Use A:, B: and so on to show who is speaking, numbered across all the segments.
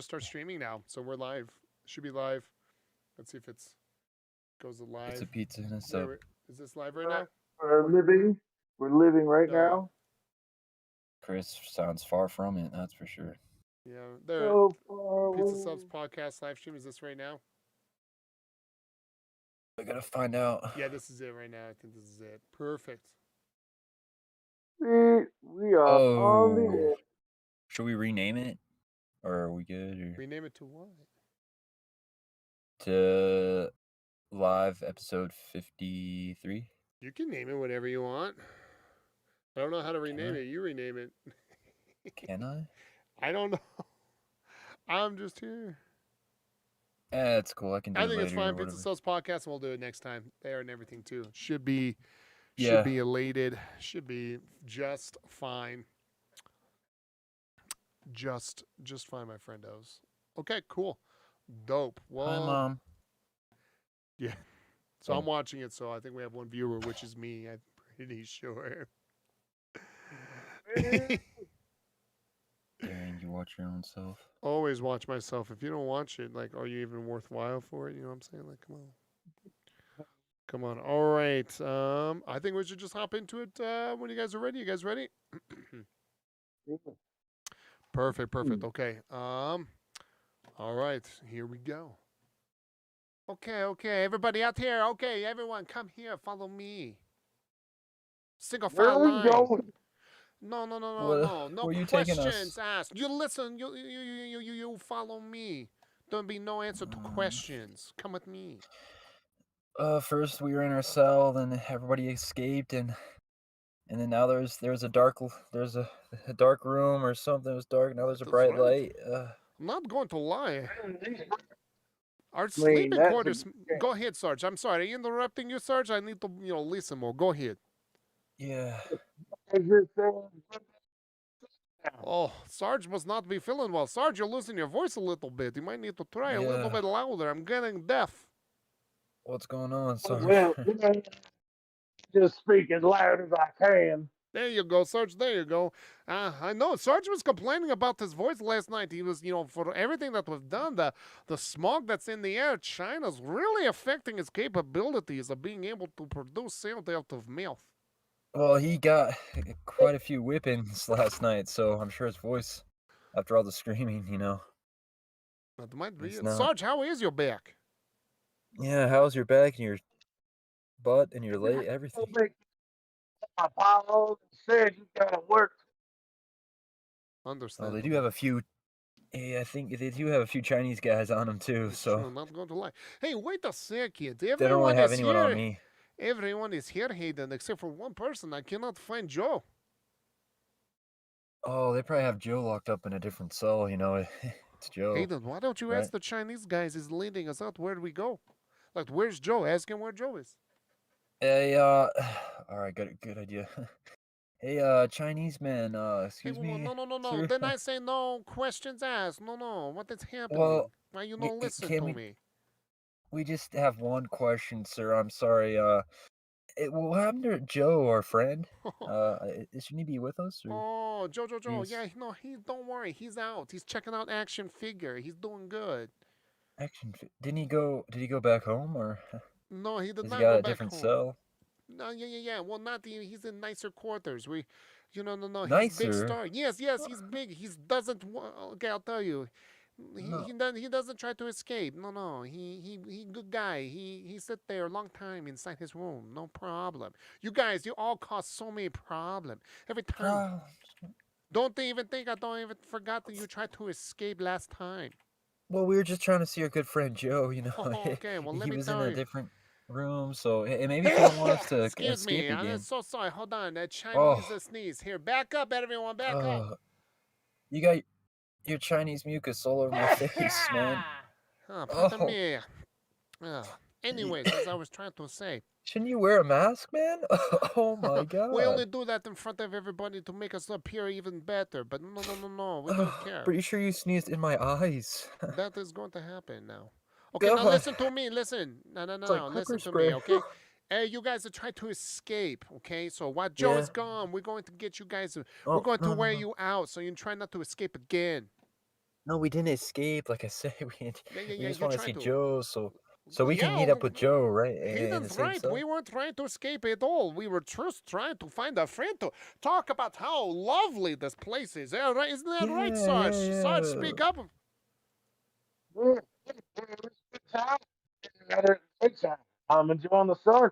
A: start streaming now. So we're live. Should be live. Let's see if it's goes to
B: It's
A: live.
B: a pizza and a sub.
A: There, is this live right now?
C: We're living. We're living right
A: No.
C: now.
B: Chris sounds far from it, that's for sure.
A: Yeah, there.
C: So far
A: Pizza
C: away.
A: Subs podcast live stream. Is this right now?
B: I gotta find out.
A: Yeah, this is it right now. I think this is it. Perfect.
C: We are on the air.
B: Should we rename it? Or are we good? Or
A: Rename it to what?
B: to live episode 53?
A: You can name it whatever you want. I don't know how to rename
B: I?
A: it. You rename it.
B: Can I?
A: I don't know. I'm just here.
B: Yeah, it's cool. I can do
A: I
B: it
A: think
B: later
A: it's fine.
B: or
A: Pizza
B: whatever.
A: Sauce podcast, and we'll do it next time. There and everything too. Should be
B: Yeah.
A: elated. Should be just fine. Just fine, my friendos. Okay, cool. Dope. Well,
B: Hi, Mom.
A: yeah. So
B: Oh.
A: I'm watching it, so I think we have one viewer, which is me. I'm pretty sure.
B: Darren, you watch your own self.
A: Always watch myself. If you don't watch it, like, are you even worthwhile for it? You know what I'm saying? Like, come on. Come on. All right. I think we should just hop into it when you guys are ready. You guys ready? Perfect. Okay. All right. Here we go. Okay. Everybody out here. Okay, everyone, come here. Follow me. Single
C: Where
A: file
C: are we
A: line.
C: going?
A: No. No
B: where you taking
A: questions
B: us?
A: asked. You listen. You follow me. There'll be no answer to questions. Come with me.
B: First we were in our cell, then everybody escaped, and then now there's a dark room or something. It was dark. Now there's a
A: That's
B: bright
A: right.
B: light.
A: I'm not going to lie. Our
C: Wait,
A: sleeping
C: that's
A: quarters. Go ahead, Sarge. I'm sorry. Are you interrupting you, Sarge? I need to, listen more. Go ahead.
B: Yeah.
A: Oh, Sarge must not be feeling well. Sarge, you're losing your voice a little bit. You might need to try a little
B: Yeah.
A: bit louder. I'm getting deaf.
B: What's going on, Sarge?
C: Well, just speak as loud as I can.
A: There you go, Sarge. There you go. I know Sarge was complaining about his voice last night. He was, for everything that was done, the smog that's in the air, China's really affecting his capabilities of being able to produce sound out of mouth.
B: Well, he got quite a few whippings last night, so I'm sure his voice, after all the screaming,
A: That might be
B: It's
A: it.
B: not.
A: Sarge, how is your back?
B: Yeah, how's your back and your butt and your leg, everything?
C: Apollo said you gotta work.
A: Understand.
B: Oh, they do have a few. Yeah, I think they do have a few Chinese guys on them too. So
A: I'm not going to lie. Hey, wait a second.
B: they don't really have anyone on me.
A: Everyone is here, Hayden, except for one person. I cannot find Joe.
B: Oh, they probably have Joe locked up in a different cell. It's Joe.
A: Hayden, why don't you
B: right?
A: ask the Chinese guys is leading us out where do we go? Like, where's Joe? Ask him where Joe is.
B: Hey, all right, good idea. Hey, Chinese man, excuse
A: Hey,
B: me.
A: no.
B: sir?
A: Then I say no questions asked. No. What is happening?
B: Well,
A: Why you don't listen
B: can
A: to
B: we-
A: me?
B: We just have one question, sir. I'm sorry. What happened to Joe, our friend? Shouldn't he be with us? Or?
A: Oh, Joe.
B: He's-
A: Yeah, no, don't worry. He's out. He's checking out action figure. He's doing good.
B: Didn't he go? Did he go back home, or
A: No, he did
B: has
A: not
B: he got
A: go
B: a
A: back
B: different
A: home.
B: cell?
A: No, yeah. Well, he's in nicer quarters. No. He's big
B: Nicer?
A: star. Yes, he's big. He doesn't. Okay, I'll tell you.
B: No.
A: He doesn't try to escape. No. He good guy. He sit there a long time inside his room. No problem. You guys, you all cause so many problems every time. Don't even think I don't even forgot that you tried to escape last time.
B: Well, we were just trying to see our good friend Joe.
A: Oh, okay, well, let
B: he
A: me
B: was in
A: tell
B: a
A: you.
B: different room, so maybe he don't want us to
A: Excuse
B: escape
A: me,
B: again.
A: I'm so sorry. Hold on, that Chinese sneeze. Here, back up, everyone, back up.
B: You got your Chinese mucus all over my face, man.
A: Pardon me. Anyways, as I was trying to say.
B: Shouldn't you wear a mask, man? Oh my god.
A: We only do that in front of everybody to make us appear even better, but no, we don't care.
B: Pretty sure you sneezed in my eyes.
A: That is going to happen now. Okay, now listen to me, listen. No, listen to me, okay? You guys are trying to escape, okay? So while Joe is gone, we're going to get you guys, we're going to wear you out, so you try not to escape again.
B: No, we didn't escape. Like I said, we
A: Yeah.
B: just
A: You
B: want to
A: tried
B: see
A: to.
B: Joe, so we can
A: Yeah,
B: meet up with Joe, right,
A: he
B: in the
A: is
B: same
A: right.
B: cell.
A: We weren't trying to escape at all. We were just trying to find a friend to talk about how lovely this place is. Yeah, right? Isn't that right,
B: Yeah,
A: Sarge?
B: yeah,
A: Sarge,
B: yeah.
A: speak up.
C: Yeah, it was a good time. Had a great time. I'm enjoying the sun.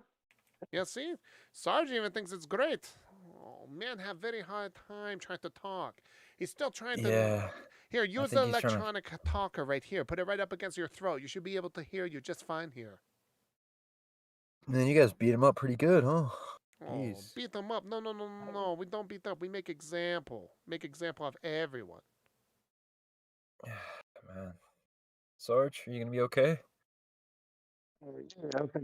A: Yeah, see? Sarge even thinks it's great. Oh, man, have very hard time trying to talk. He's still trying to.
B: Yeah,
A: Here,
B: I
A: use the
B: think he's trying to.
A: electronic talker right here. Put it right up against your throat. You should be able to hear you just fine here.
B: Man, you guys beat him up pretty good, huh?
A: Oh,
B: Jeez.
A: beat them up. No. We don't beat up. We make example. Make example of everyone.
B: Man. Sarge, are you gonna be okay?
C: Yeah, okay.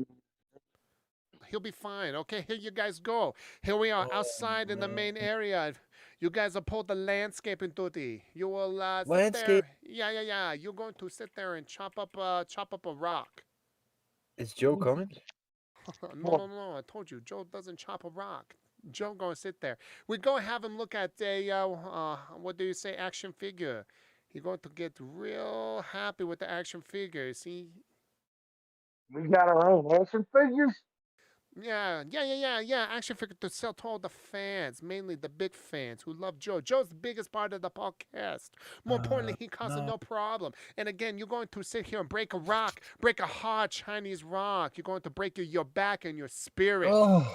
A: He'll be fine. Okay, here you guys go. Here we are
B: Oh,
A: outside in the main
B: man.
A: area. You guys are pulled the landscaping duty. You will sit
B: Landscape?
A: there. Yeah. You're going to sit there and chop up a rock.
B: Is Joe coming?
A: No. I told you, Joe doesn't chop a rock. Joe gonna sit there. We go have him look at a what do you say, action figure. He's going to get real happy with the action figure. See,
C: We got our own action figures.
A: Yeah. Action figure to sell to all the fans, mainly the big fans who love Joe. Joe's the biggest part of the podcast. More importantly, he causes
B: No.
A: no problem. And again, you're going to sit here and break a rock, break a hard Chinese rock. You're going to break your back and your spirit.
B: Oh,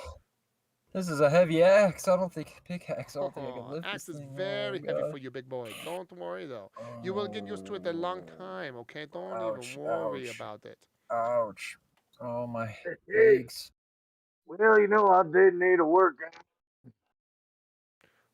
B: this is a heavy axe. I don't think pickaxe. I don't think I can lift
A: Axe
B: this
A: is
B: thing.
A: very
B: Oh
A: heavy
B: god.
A: for you, big boy. Don't worry though. You will get used to it a long time, okay? Don't even worry
B: Ouch.
A: about it.
B: Ouch. Oh my
C: Hey,
B: legs.
C: well, I did need a workout.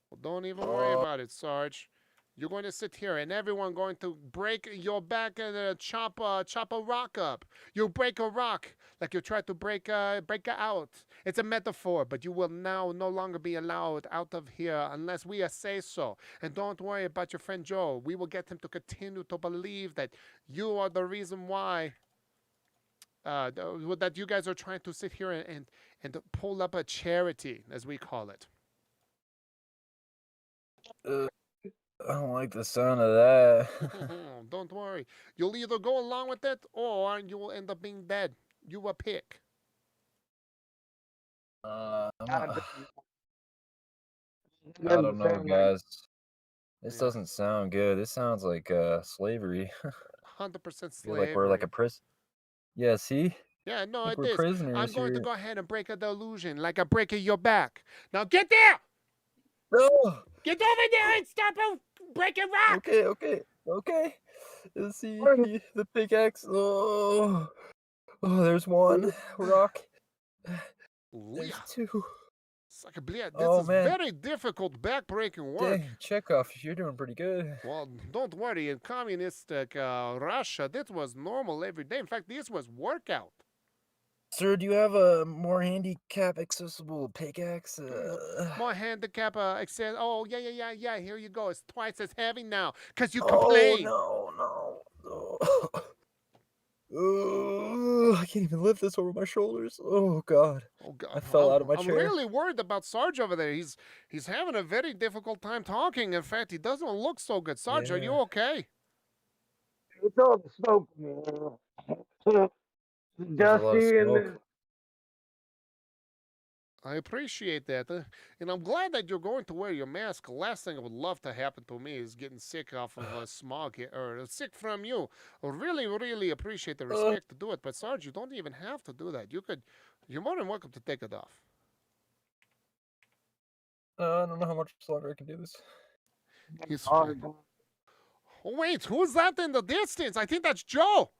A: Well, don't even worry about it, Sarge. You're going to sit here, and everyone going to break your back and chop a rock up. You break a rock like you try to break it out. It's a metaphor, but you will now no longer be allowed out of here unless we say so. And don't worry about your friend Joe. We will get him to continue to believe that you are the reason why. That you guys are trying to sit here and pull up a charity, as we call it.
B: I don't like the sound of that.
A: Don't worry. You'll either go along with it or you will end up being dead. You a pick.
B: I'm not- I
C: Doesn't
B: don't know,
C: sound like-
B: guys. This
A: Yeah.
B: doesn't sound good. This sounds like slavery.
A: 100%
B: Feel like we're like a
A: slavery.
B: prison. Yeah, see?
A: Yeah, no,
B: Like
A: it
B: we're
A: is.
B: prisoners
A: I'm going to
B: here.
A: go ahead and break a delusion like I'm breaking your back. Now get there!
B: No!
A: Get over there and stop breaking rock!
B: Okay. Let's see the pickaxe. Oh, there's one rock. There's
A: Yeah.
B: two.
A: This
B: Oh,
A: is
B: man.
A: very difficult back-breaking work.
B: Dang, Chekhov, you're doing pretty good.
A: Well, don't worry. In communist Russia, this was normal every day. In fact, this was workout.
B: Sir, do you have a more handicap accessible pickaxe?
A: More handicap access. Oh, yeah. Here you go. It's twice as heavy now because you
B: Oh,
A: complain.
B: no. Oh, I can't even lift this over my shoulders. Oh, God.
A: Oh, God.
B: I fell out of my
A: I'm
B: chair.
A: really worried about Sarge over there. He's having a very difficult time talking. In fact, he doesn't look so good. Sarge, are you
B: Yeah.
A: okay?
C: It's all the smoke.
B: There's a lot of
C: Dusty and
B: smoke.
A: I appreciate that. And I'm glad that you're going to wear your mask. The last thing I would love to happen to me is getting sick off of smog or sick from you. I really appreciate the respect to do it. But Sarge, you don't even have to do that. You're more than welcome to take it off.
B: I don't know how much longer I can do this.
A: He's
C: hard.
A: Oh, wait, who's that in the distance? I think that's Joe.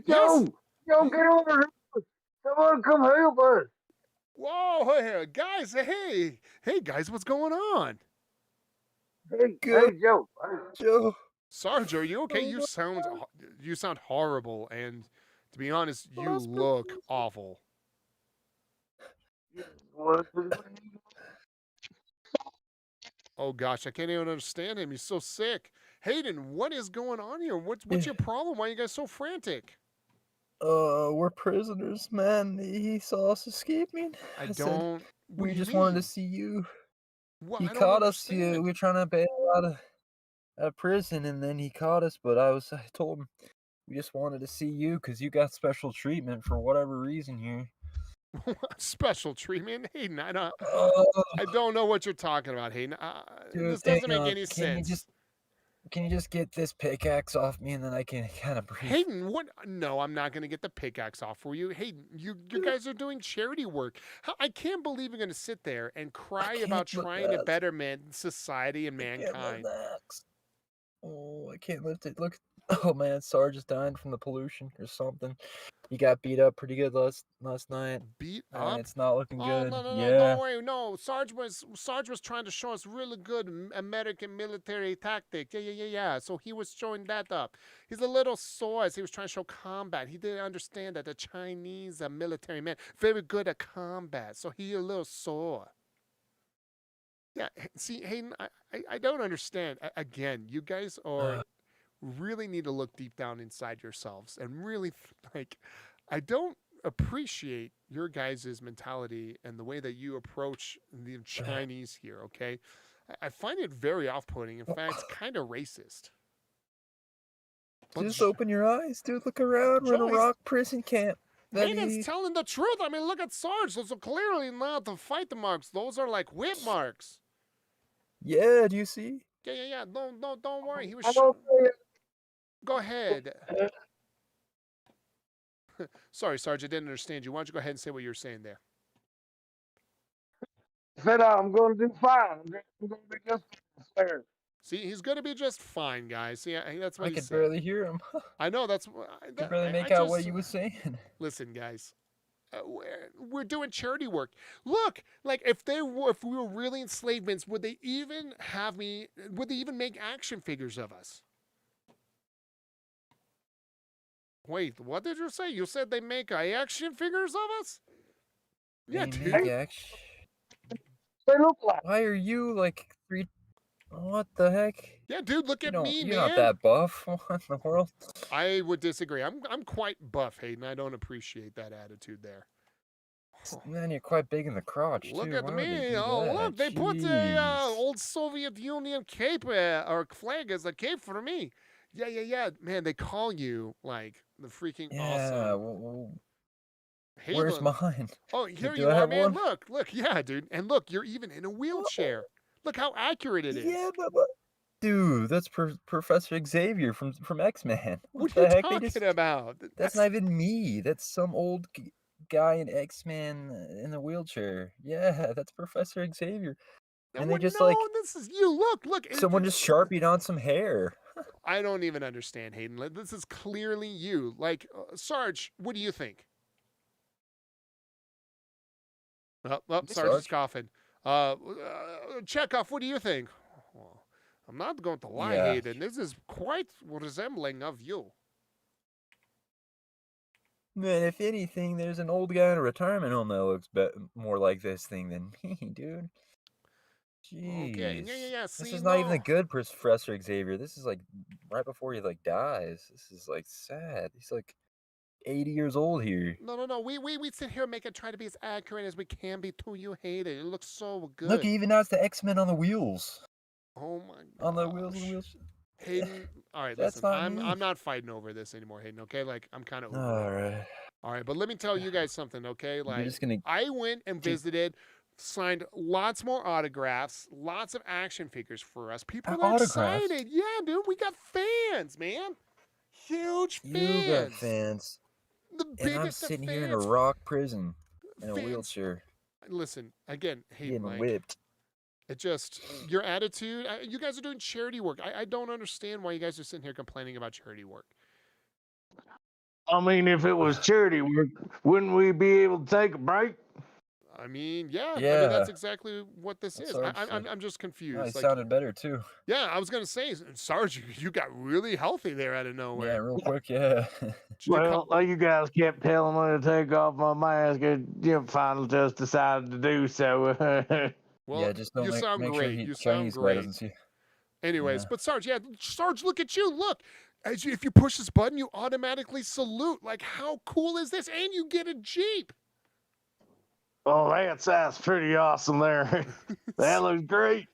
C: Yo, get over here. Someone come help us.
A: Whoa, guys, hey, guys, what's going on?
C: Hey,
B: Good.
C: Joe.
B: Joe.
A: Sarge, are you okay?
B: Oh,
A: You sound horrible, and to be honest, you
B: Hospital.
A: look awful. Oh gosh, I can't even understand him. He's so sick. Hayden, what is going on here? What's your problem? Why are you guys so frantic?
B: We're prisoners, man. He saw us escaping.
A: I
B: said,
A: don't. What
B: we
A: do you
B: just wanted
A: mean?
B: to see you.
A: What?
B: He
A: I don't
B: caught us.
A: understand.
B: We're trying to bail out of. out of prison, and then he caught us. But I told him we just wanted to see you because you got special treatment for whatever reason here.
A: Special treatment, Hayden.
B: Oh,
A: I don't know what you're talking about, Hayden.
B: dude,
A: This doesn't
B: hang
A: make
B: on.
A: any sense.
B: Can you just get this pickaxe off me, and then I can kind of breathe?
A: Hayden, what? No, I'm not going to get the pickaxe off for you. Hayden, you guys are doing charity work. I can't believe you're going to sit there and cry about trying to better society and mankind.
B: Oh, I can't lift it. Look, oh man, Sarge is dying from the pollution or something. He got beat up pretty good last night.
A: Beat up?
B: It's not looking good.
A: No,
B: Yeah.
A: don't worry. No, Sarge was trying to show us really good American military tactic. Yeah. So he was showing that up. He's a little sore as he was trying to show combat. He didn't understand that the Chinese military men very good at combat. So he a little sore. Yeah, see, Hayden, I don't understand. Again, you guys are really need to look deep down inside yourselves and really I don't appreciate your guys' mentality and the way that you approach the Chinese here. Okay, I find it very off-putting. In fact, kind of racist.
B: Just open your eyes, dude. Look around. We're in a rock prison camp.
A: Hayden's telling the truth. I mean, look at Sarge. Those are clearly not the fight marks. Those are like whip marks.
B: Yeah, do you see?
A: Yeah. Don't worry. He was. Go ahead. Sorry, Sarge, I didn't understand you. Why don't you go ahead and say what you're saying there?
C: I said I'm going to do fine. I'm going to be just fine.
A: See, he's going to be just fine, guys. See, that's what
B: I could barely hear him.
A: I know, that's...
B: I could barely make out what he was saying.
A: Listen, guys. We're doing charity work. Look, like if we were really enslavements, would they even make action figures of us? Wait, what did you say? You said they make action figures of us? Yeah, dude.
C: They look like.
B: Why are you like three? What the heck?
A: Yeah, dude, look at me, man.
B: You're not that buff. What in the world?
A: I would disagree. I'm quite buff, Hayden. I don't appreciate that attitude there.
B: Man, you're quite big in the crotch,
A: look
B: too.
A: At me. Oh, look, they put the old Soviet Union cape or flag as a cape for me. Yeah. Man, they call you like the freaking awesome.
B: Well,
A: Hayden.
B: Where's mine?
A: Oh, here you are, man. One? Look, yeah, dude. And look, you're even in a wheelchair. Look how accurate it is.
B: Yeah, but dude, that's Professor Xavier from X-Men.
A: What are you talking about?
B: That's not even me. That's some old guy in X-Men in a wheelchair. Yeah, that's Professor Xavier. And they just
A: this is you. Look.
B: Someone just sharpied on some hair.
A: I don't even understand, Hayden. This is clearly you. Like, Sarge, what do you think? Sarge is coughing. Chekhov, what do you think? Well, I'm not going to lie, Hayden. This is quite resembling of you.
B: Man, if anything, there's an old guy in a retirement home that looks more like this thing than me, dude. Jeez.
A: Okay, yeah. See,
B: this is not even a good Professor Xavier. This is like right before he like dies. This is like sad. He's like 80 years old here.
A: No. We sit here and try to be as accurate as we can be to you, Hayden. It looks so good.
B: Look, even now it's the X-Men on the wheels.
A: Oh my god.
B: On the wheels.
A: Hayden, all right,
B: That's
A: listen. I'm not fighting over this anymore, Hayden, okay? Like I'm kind of
B: over
A: All right, but let me tell you guys something, okay? Like
B: just gonna...
A: I went and visited, signed lots more autographs, lots of action figures for us. People are excited. Yeah, dude, we got fans, man. Huge fans.
B: You got fans.
A: The biggest
B: and I'm sitting here in a rock prison in a wheelchair.
A: Listen, again, Hayden,
B: getting whipped.
A: It just, your attitude, you guys are doing charity work. I don't understand why you guys are sitting here complaining about charity work.
C: I mean, if it was charity work, wouldn't we be able to take a break?
A: I mean, yeah. I mean, that's exactly what this is. I'm just confused.
B: Oh, he sounded better, too.
A: Yeah, I was going to say, Sarge, you got really healthy there out of nowhere.
B: Yeah, real quick, yeah.
C: Well, you guys kept telling me to take off my mask, and finally just decided to do so.
A: Well,
B: yeah, just don't
A: you sound
B: make
A: great.
B: Sure
A: you sound great. Anyways,
B: yeah.
A: But Sarge, Sarge, look at you. Look, if you push this button, you automatically salute. Like, how cool is this? And you get a Jeep.
C: Oh, that's pretty awesome there. That looks great.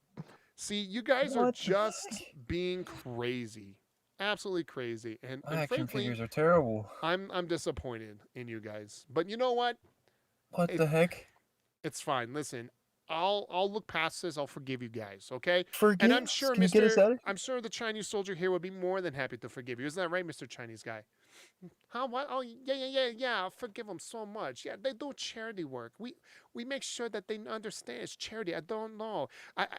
A: See, you guys are just being crazy, absolutely crazy, and
B: Action
A: frankly,
B: figures are terrible.
A: I'm disappointed in you guys. But you know what?
B: What
A: It,
B: the heck?
A: it's fine. Listen, I'll look past this. I'll forgive you guys, okay? And I'm
B: Forgive?
A: sure
B: Can you get us out of here?
A: I'm sure the Chinese soldier here would be more than happy to forgive you. Isn't that right, Mr. Chinese guy? How what? Oh yeah. I forgive them so much. Yeah, they do charity work. We make sure that they understand it's charity. I don't know.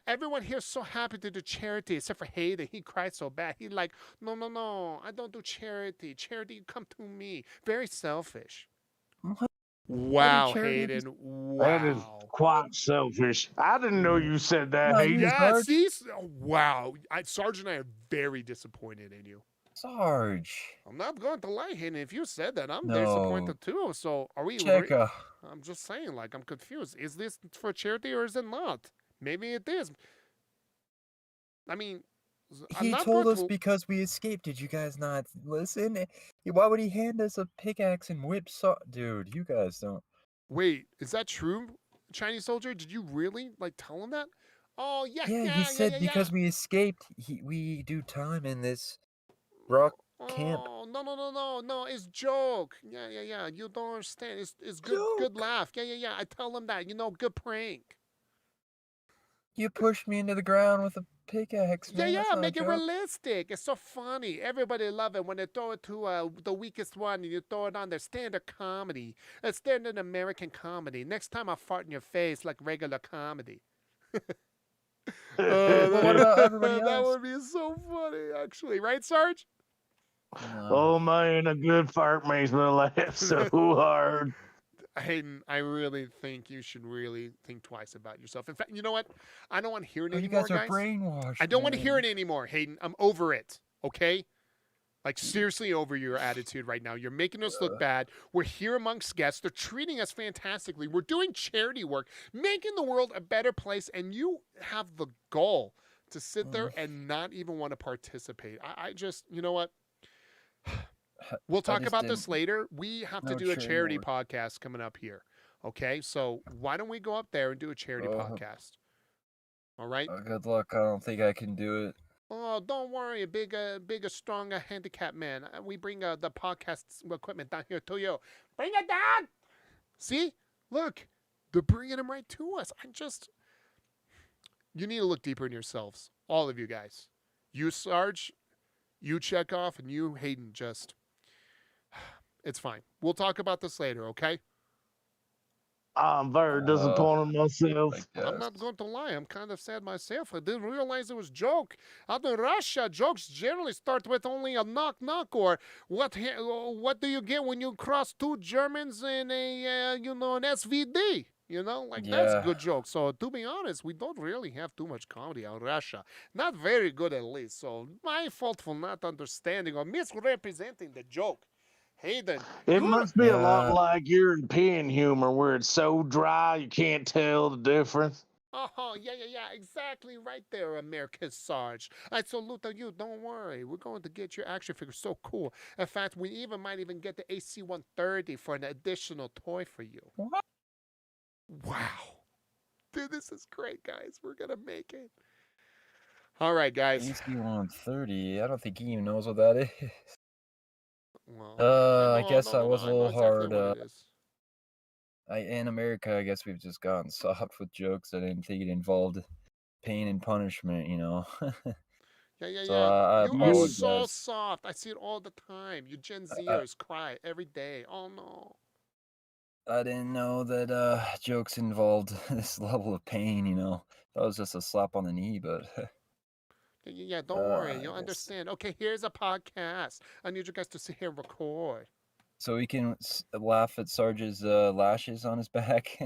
A: Everyone here is so happy to do charity, except for Hayden. He cried so bad. He like, no. I don't do charity. Charity, you come to me. Very selfish.
B: What? I do
A: Wow,
B: charity every
A: Hayden.
C: That is
A: Wow.
C: quite selfish. I didn't know you said that,
B: Not you,
C: Hayden.
A: Yeah,
B: Sarge.
A: see? Wow. Sarge and I are very disappointed in you.
B: Sarge.
A: I'm not going to lie, Hayden. If you said that, I'm
B: No.
A: disappointed too. So are we?
B: Checa.
A: I'm just saying, like, I'm confused. Is this for charity or is it not? Maybe it is. I mean, I'm
B: He
A: not
B: told
A: going
B: us
A: to.
B: because we escaped. Did you guys not listen? Why would he hand us a pickaxe and whip saw? Dude, you guys don't.
A: Wait, is that true, Chinese soldier? Did you really like tell him that? Oh
B: Yeah, he said because we escaped, we do time in this rock camp.
A: Oh no! It's joke. Yeah. You don't understand. It's good
B: Joke.
A: laugh. Yeah. I tell him that. Good prank.
B: You pushed me into the ground with a pickaxe, man. That's not a
A: Make it
B: joke.
A: realistic. It's so funny. Everybody love it when they throw it to the weakest one and you throw it on their standard comedy. It's standard American comedy. Next time I'll fart in your face like regular comedy.
B: But what about everybody
A: That
B: else?
A: would be so funny, actually. Right, Sarge?
B: No.
C: Oh man, a good fart makes me laugh so hard.
A: Hayden, I really think you should really think twice about yourself. In fact, you know what? I don't want to hear it
B: Oh, you
A: anymore,
B: guys are
A: guys.
B: brainwashed.
A: I don't want to
B: man.
A: hear it anymore, Hayden. I'm over it. Okay? Like, seriously over your attitude right now. You're making us look bad. We're here amongst guests. They're treating us fantastically. We're doing charity work, making the world a better place, and you have the goal to sit there and not even want to participate. I just, you know what? We'll talk about this later. We have to do a charity podcast coming up here. Okay? So why don't we go up there and do a charity podcast? All right?
B: Good luck. I don't think I can do it.
A: Oh, don't worry, bigger, stronger, handicapped man. We bring the podcast equipment down here to you. Bring it down. See, look, they're bringing them right to us. You need to look deeper in yourselves, all of you guys. You, Sarge, you Chekhov, and you, Hayden. It's fine. We'll talk about this later, okay?
C: I'm very disappointed myself.
A: I'm not going to lie. I'm kind of sad myself. I didn't realize it was a joke. Out in Russia, jokes generally start with only a knock knock or what do you get when you cross two Germans in a an SVD? That's a good joke. So to be honest, we don't really have too much comedy out in Russia. Not very good at least. So my fault for not understanding or misrepresenting the joke. Hayden.
C: It must be a lot like European humor where it's so dry you can't tell the difference.
A: Oh, yeah, exactly right there, America's Sarge. I salute you, don't worry. We're going to get your action figure so cool. In fact, we might even get the AC-130 for an additional toy for you.
B: What?
A: Wow. Dude, this is great, guys. We're going to make it. All right, guys.
B: AC-130, I don't think he even knows what that is.
A: Well,
B: I guess I was a little hard.
A: What it is.
B: In America, I guess we've just gotten soft with jokes. I didn't think it involved pain and punishment,
A: Yeah.
B: So I
A: You are so
B: apologize.
A: soft. I see it all the time. You Gen Zers cry every day. Oh, no.
B: I didn't know that jokes involved this level of pain, That was just a slap on the knee, but
A: Yeah, don't worry. You'll understand. Okay, here's a podcast. I need you guys to sit here and record.
B: So we can laugh at Sarge's lashes on his back.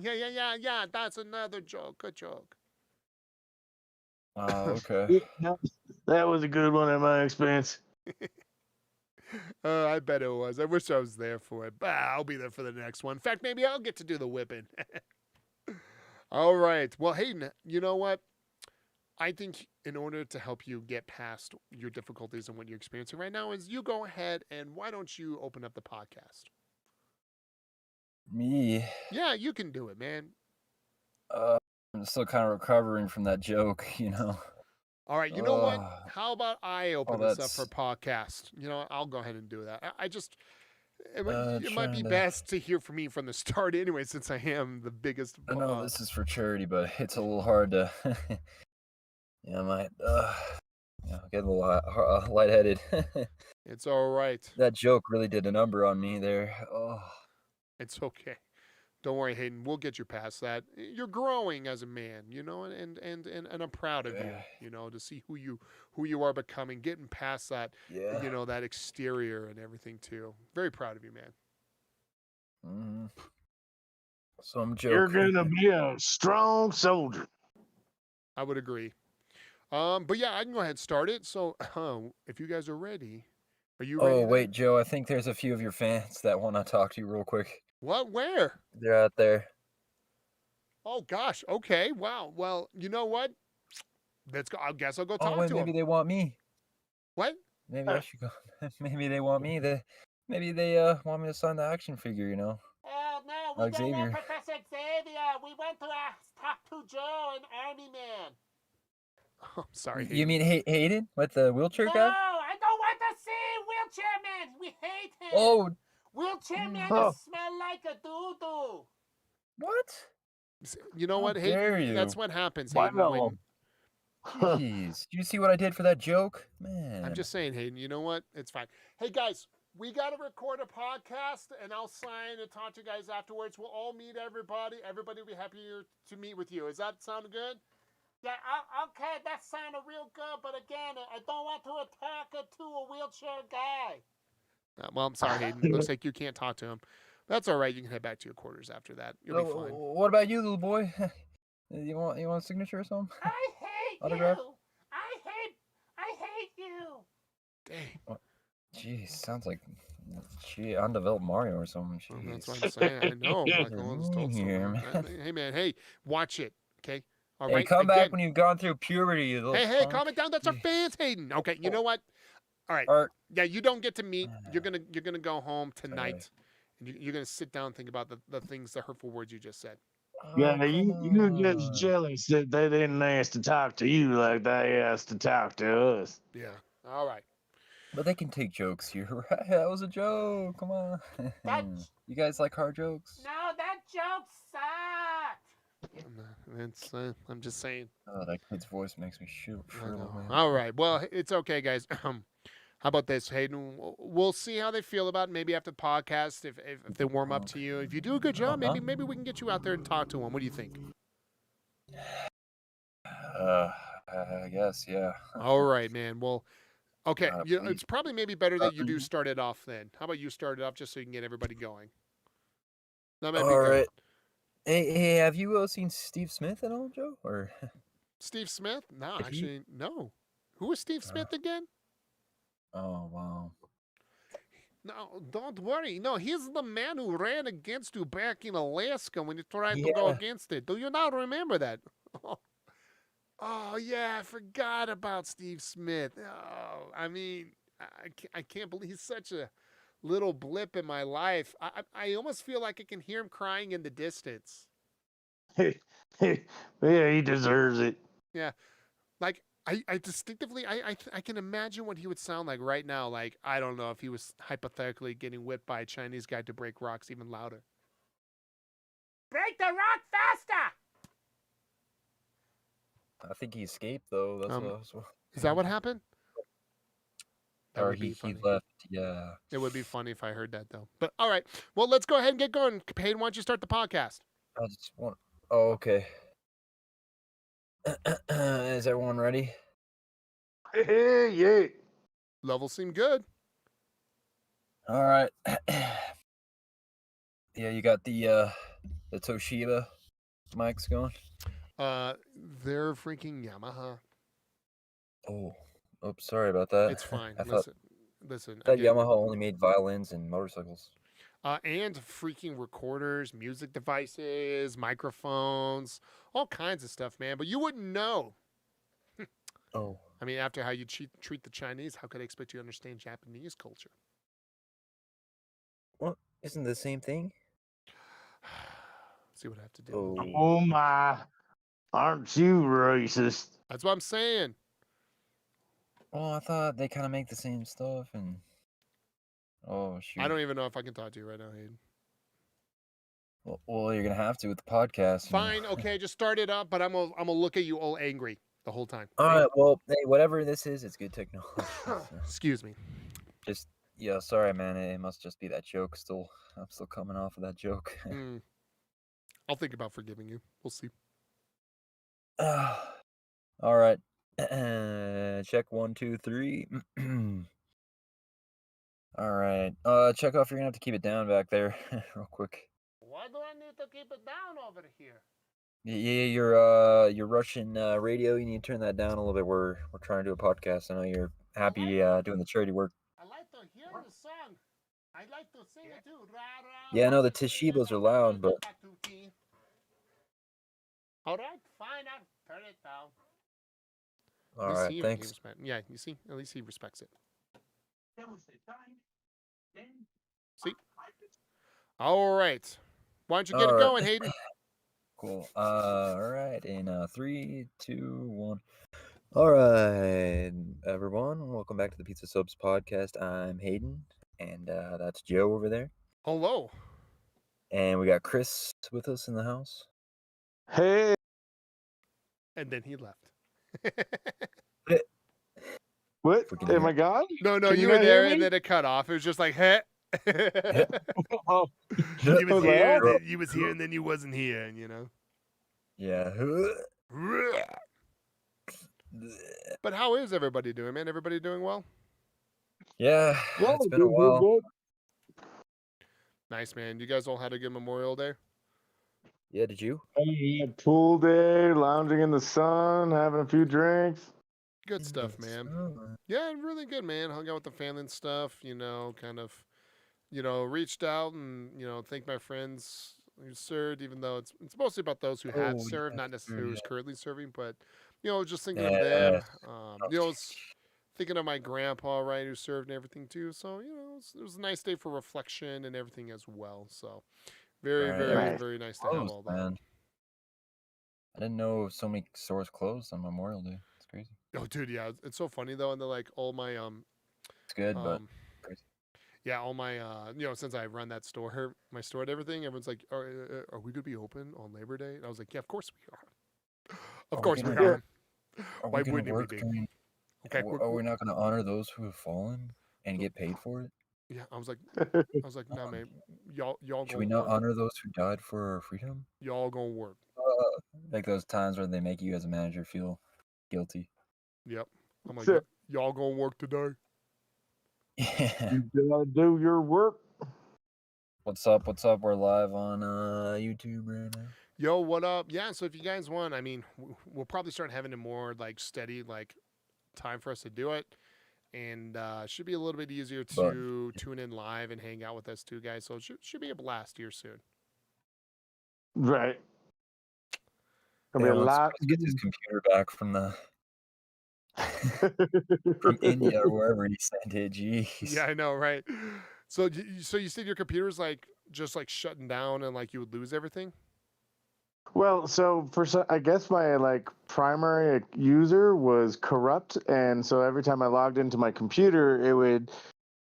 A: Yeah. That's another joke. Good joke.
B: Okay.
C: That was a good one at my expense.
A: I bet it was. I wish I was there for it. But I'll be there for the next one. In fact, maybe I'll get to do the whipping. All right. Well, Hayden, you know what? I think in order to help you get past your difficulties and what you're experiencing right now is you go ahead and why don't you open up the podcast?
B: Me?
A: Yeah, you can do it, man.
B: I'm still kind of recovering from that joke,
A: All right, you know what?
B: Oh,
A: How about I open this up for
B: that's
A: podcast? You know, I'll go ahead and do that. I just it might be
B: trying to.
A: best to hear from me from the start anyway, since I am the biggest.
B: I know this is for charity, but it's a little hard to. Yeah, I might. Get a little lightheaded.
A: It's all right.
B: That joke really did a number on me there. Oh,
A: It's okay. Don't worry, Hayden. We'll get you past that. You're growing as a man, you know, and I'm proud of you,
B: yeah,
A: you know, to see who you are becoming, getting past that,
B: yeah.
A: you know, that exterior and everything too. Very proud of you, man.
B: Mm, some
C: You're
B: joke.
C: gonna be a strong soldier.
A: I would agree. But yeah, I can go ahead and start it. So, if you guys are ready, are you ready?
B: Oh,
A: there?
B: wait, Joe, I think there's a few of your fans that want to talk to you real quick.
A: What? Where?
B: They're out there.
A: Oh gosh. Okay. Wow. Well, you know what? Let's go. I guess I'll go
B: Oh,
A: talk
B: wait,
A: to
B: maybe
A: them.
B: they want me.
A: What?
B: Maybe I should go. Maybe they want me. Maybe they want me to sign the action figure, you know?
A: No,
B: we don't want Xavier.
A: Professor Xavier. We went to talk to Joe and Army Man. Oh, sorry.
B: You
A: Hayden.
B: mean Hayden with the wheelchair guy?
A: I don't want to see Wheelchair Man. We hate him.
B: Oh,
A: Wheelchair Man
C: Oh.
A: smell like a doo-doo.
B: what?
A: You know
B: How
A: what, Hayden?
B: dare you.
A: That's what happens,
C: Why
A: Hayden.
C: no?
A: When,
B: Jeez, do you see what I did for that joke? Man.
A: I'm just saying, Hayden, you know what? It's fine. Hey, guys, we got to record a podcast, and I'll sign and talk to you guys afterwards. We'll all meet everybody. Everybody will be happy to meet with you. Does that sound good? Yeah, okay, that sounded real good, but again, I don't want to attack to a wheelchair guy. Well, I'm sorry, Hayden. Looks like you can't talk to him. That's all right. You can head back to your quarters after that. You'll be fine.
B: What about you, little boy? You want a signature or something?
A: I hate
B: Autograph?
A: you. I hate you. Dang.
B: Jeez, sounds like undeveloped Mario or something.
A: Well,
B: Jeez.
A: that's what I'm saying. I know. Like,
B: You're
A: I was
B: mean
A: told so.
B: here, man.
A: Hey, man. Hey, watch it. Okay. All
B: Hey,
A: right.
B: come back
A: Again.
B: when you've gone through puberty, you little
A: Hey,
B: punk.
A: calm it down. That's our
B: Jeez.
A: fans, Hayden. Okay. You know what? All right.
B: Art.
A: Yeah, you don't get to meet. You're gonna go home tonight,
B: Sorry.
A: and you're gonna sit down and think about the things, the hurtful words you just said.
C: Yeah,
B: Oh,
C: you're
B: come
C: just
B: on.
C: jealous that they didn't ask to talk to you like they asked to talk to us.
A: Yeah. All right.
B: But they can take jokes here, right? That was a joke. Come on. You guys like hard jokes?
A: No, that joke sucked. I'm just saying.
B: Oh, that kid's voice makes me shoot.
A: I know. All right. Well, it's okay, guys. How about this, Hayden? We'll see how they feel about it. Maybe after the podcast, if they warm up to you. If you do a good job, maybe we can get you out there and talk to them. What do you think?
B: I guess, yeah.
A: All right, man. Well, okay.
B: Please.
A: It's probably maybe better that you do start it off then. How about you start it off just so you can get everybody going? That might be
B: All
A: good.
B: right. Hey, have you seen Steve Smith at all, Joe? Or
A: Steve Smith? No,
B: If he-
A: actually, no. Who is Steve Smith again?
B: oh wow.
A: No, don't worry. No, he's the man who ran against you back in Alaska when you tried to go
B: Yeah.
A: against it. Do you not remember that? Oh, yeah, I forgot about Steve Smith. Oh, I mean, I can't believe he's such a little blip in my life. I almost feel like I can hear him crying in the distance.
C: Yeah, he deserves it.
A: Yeah, like I distinctively I can imagine what he would sound like right now. Like, I don't know if he was hypothetically getting whipped by a Chinese guy to break rocks even louder. Break the rock faster!
B: I think he escaped though. That's what
A: Is that what happened? That
B: or
A: would be
B: he
A: funny.
B: left. Yeah.
A: It would be funny if I heard that though. But all right, well, let's go ahead and get going. Payne, why don't you start the podcast?
B: I just want. Oh, okay. Is everyone ready?
C: Yeah.
A: Levels seem good.
B: All right. Yeah, you got the Toshiba mics going.
A: They're freaking Yamaha.
B: Oh, oops, sorry about that.
A: It's fine.
B: I thought
A: Listen.
B: that
A: again,
B: Yamaha only made violins and motorcycles.
A: and freaking recorders, music devices, microphones, all kinds of stuff, man. But you wouldn't know.
B: Oh.
A: I mean, after how you treat the Chinese, how could I expect you to understand Japanese culture?
B: What? Isn't the same thing?
A: See what I have to do.
B: Oh.
C: Oh my. Aren't you racist?
A: That's what I'm saying.
B: Well, I thought they kind of make the same stuff, and oh shoot.
A: I don't even know if I can talk to you right now, Hayden.
B: Well, you're gonna have to with the podcast. you know.
A: Fine, okay, just start it up, but I'm gonna look at you all angry the whole time.
B: All right. Well, hey, whatever this is, it's good technology. so
A: Excuse me.
B: just yeah, sorry, man. It must just be that joke. I'm still coming off of that joke.
A: Mm. I'll think about forgiving you. We'll see.
B: All right. Check 1, 2, 3. All right. Chekhov, you're gonna have to keep it down back there, real quick.
A: Why do I need to keep it down over here?
B: Yeah, your Russian radio. You need to turn that down a little bit. We're trying to do a podcast. I know you're happy doing the charity work.
A: I like to hear the song. I like to sing it too.
B: Yeah, I know the Toshibas are loud, but
A: all right, fine. I'll turn it down.
B: all right, thanks.
A: Yeah, you see, at least he respects it. See? All right. Why don't you get it going, Hayden?
B: Cool. All right. In 3, 2, 1. All right, everyone. Welcome back to the Pizza Subs podcast. I'm Hayden, and that's Joe over there.
A: Hello.
B: And we got Chris with us in the house.
C: Hey.
A: And then he left.
C: What?
B: Freaking
C: Am I gone?
A: No,
C: Can
A: you
C: you
A: were
C: not hear
A: there,
C: me?
A: and then it cut off. It was just like, heh.
C: Oh,
A: You was
C: was
A: here,
C: like,
A: you was here, and then you wasn't here, and you know.
B: Yeah.
A: But how is everybody doing, man? Everybody doing well?
B: Yeah,
C: yeah,
B: it's been a while.
C: good.
A: Nice, man. You guys all had a good Memorial Day?
B: Yeah, did you?
C: Pool day, lounging in the sun, having a few drinks.
A: Good stuff, man. Yeah, really good, man. Hung out with the family and stuff, you know, kind of, you know, reached out and, you know, thanked my friends who served, even though it's mostly about those who have served, not necessarily who's currently serving, but, you know, just thinking of them. You know, thinking of my grandpa, right, who served and everything too. So, you know, it was a nice day for reflection and everything as well. So, very nice to have all that.
B: Man. I didn't know so many stores closed on Memorial Day. It's crazy.
A: Oh, dude, yeah, it's so funny though, and they're like all my
B: It's good, but crazy.
A: yeah, all my you know, since I run that store, my store and everything, everyone's like, are we gonna be open on Labor Day? And I was like, yeah, of course we are. Of course we are. Why wouldn't it be? Okay,
B: are we not going to honor those who have fallen and get paid for it?
A: Yeah, I was like, nah, man, y'all
B: Should we not honor those who died for our freedom?
A: Y'all gonna work.
B: Like those times where they make you as a manager feel guilty.
A: Yep. I'm like, y'all gonna work today?
B: Yeah.
C: You gotta do your work.
B: What's up? We're live on YouTube right now.
A: Yo, what up? Yeah, so if you guys want, I mean, we'll probably start having a more like steady like time for us to do it, and should be a little bit easier to tune in live and hang out with us too, guys. So it should be a blast here soon.
C: Right. Gonna be a lot.
B: Let's get his computer back from from India or wherever he sent it. Jeez.
A: Yeah, I know, right? So you said your computer's like just like shutting down and like you would lose everything?
C: Well, so I guess my like primary user was corrupt, and so every time I logged into my computer, it would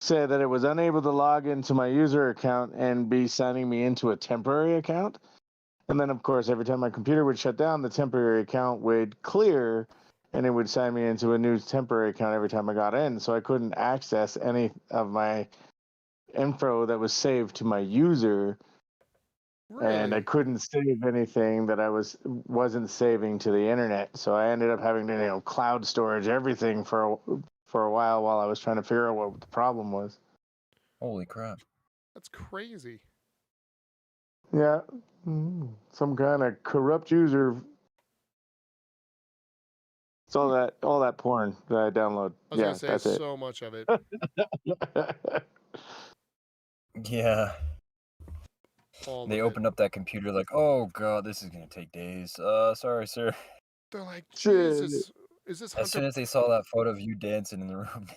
C: say that it was unable to log into my user account and be signing me into a temporary account. And then, of course, every time my computer would shut down, the temporary account would clear, and it would sign me into a new temporary account every time I got in. So I couldn't access any of my info that was saved to my user.
A: Really?
C: And I couldn't save anything that I wasn't saving to the internet. So I ended up having to, cloud storage everything for a while I was trying to figure out what the problem was.
B: Holy crap.
A: That's crazy.
C: Yeah. Some kind of corrupt user. It's all that porn that I download.
A: I was gonna say
C: that's
A: so much of it.
B: Yeah. They
A: opened
B: opened up that computer like, oh god, this is gonna take days. Sorry, sir.
A: They're like, Jesus, is this
B: as soon as they saw that photo of you dancing in the room?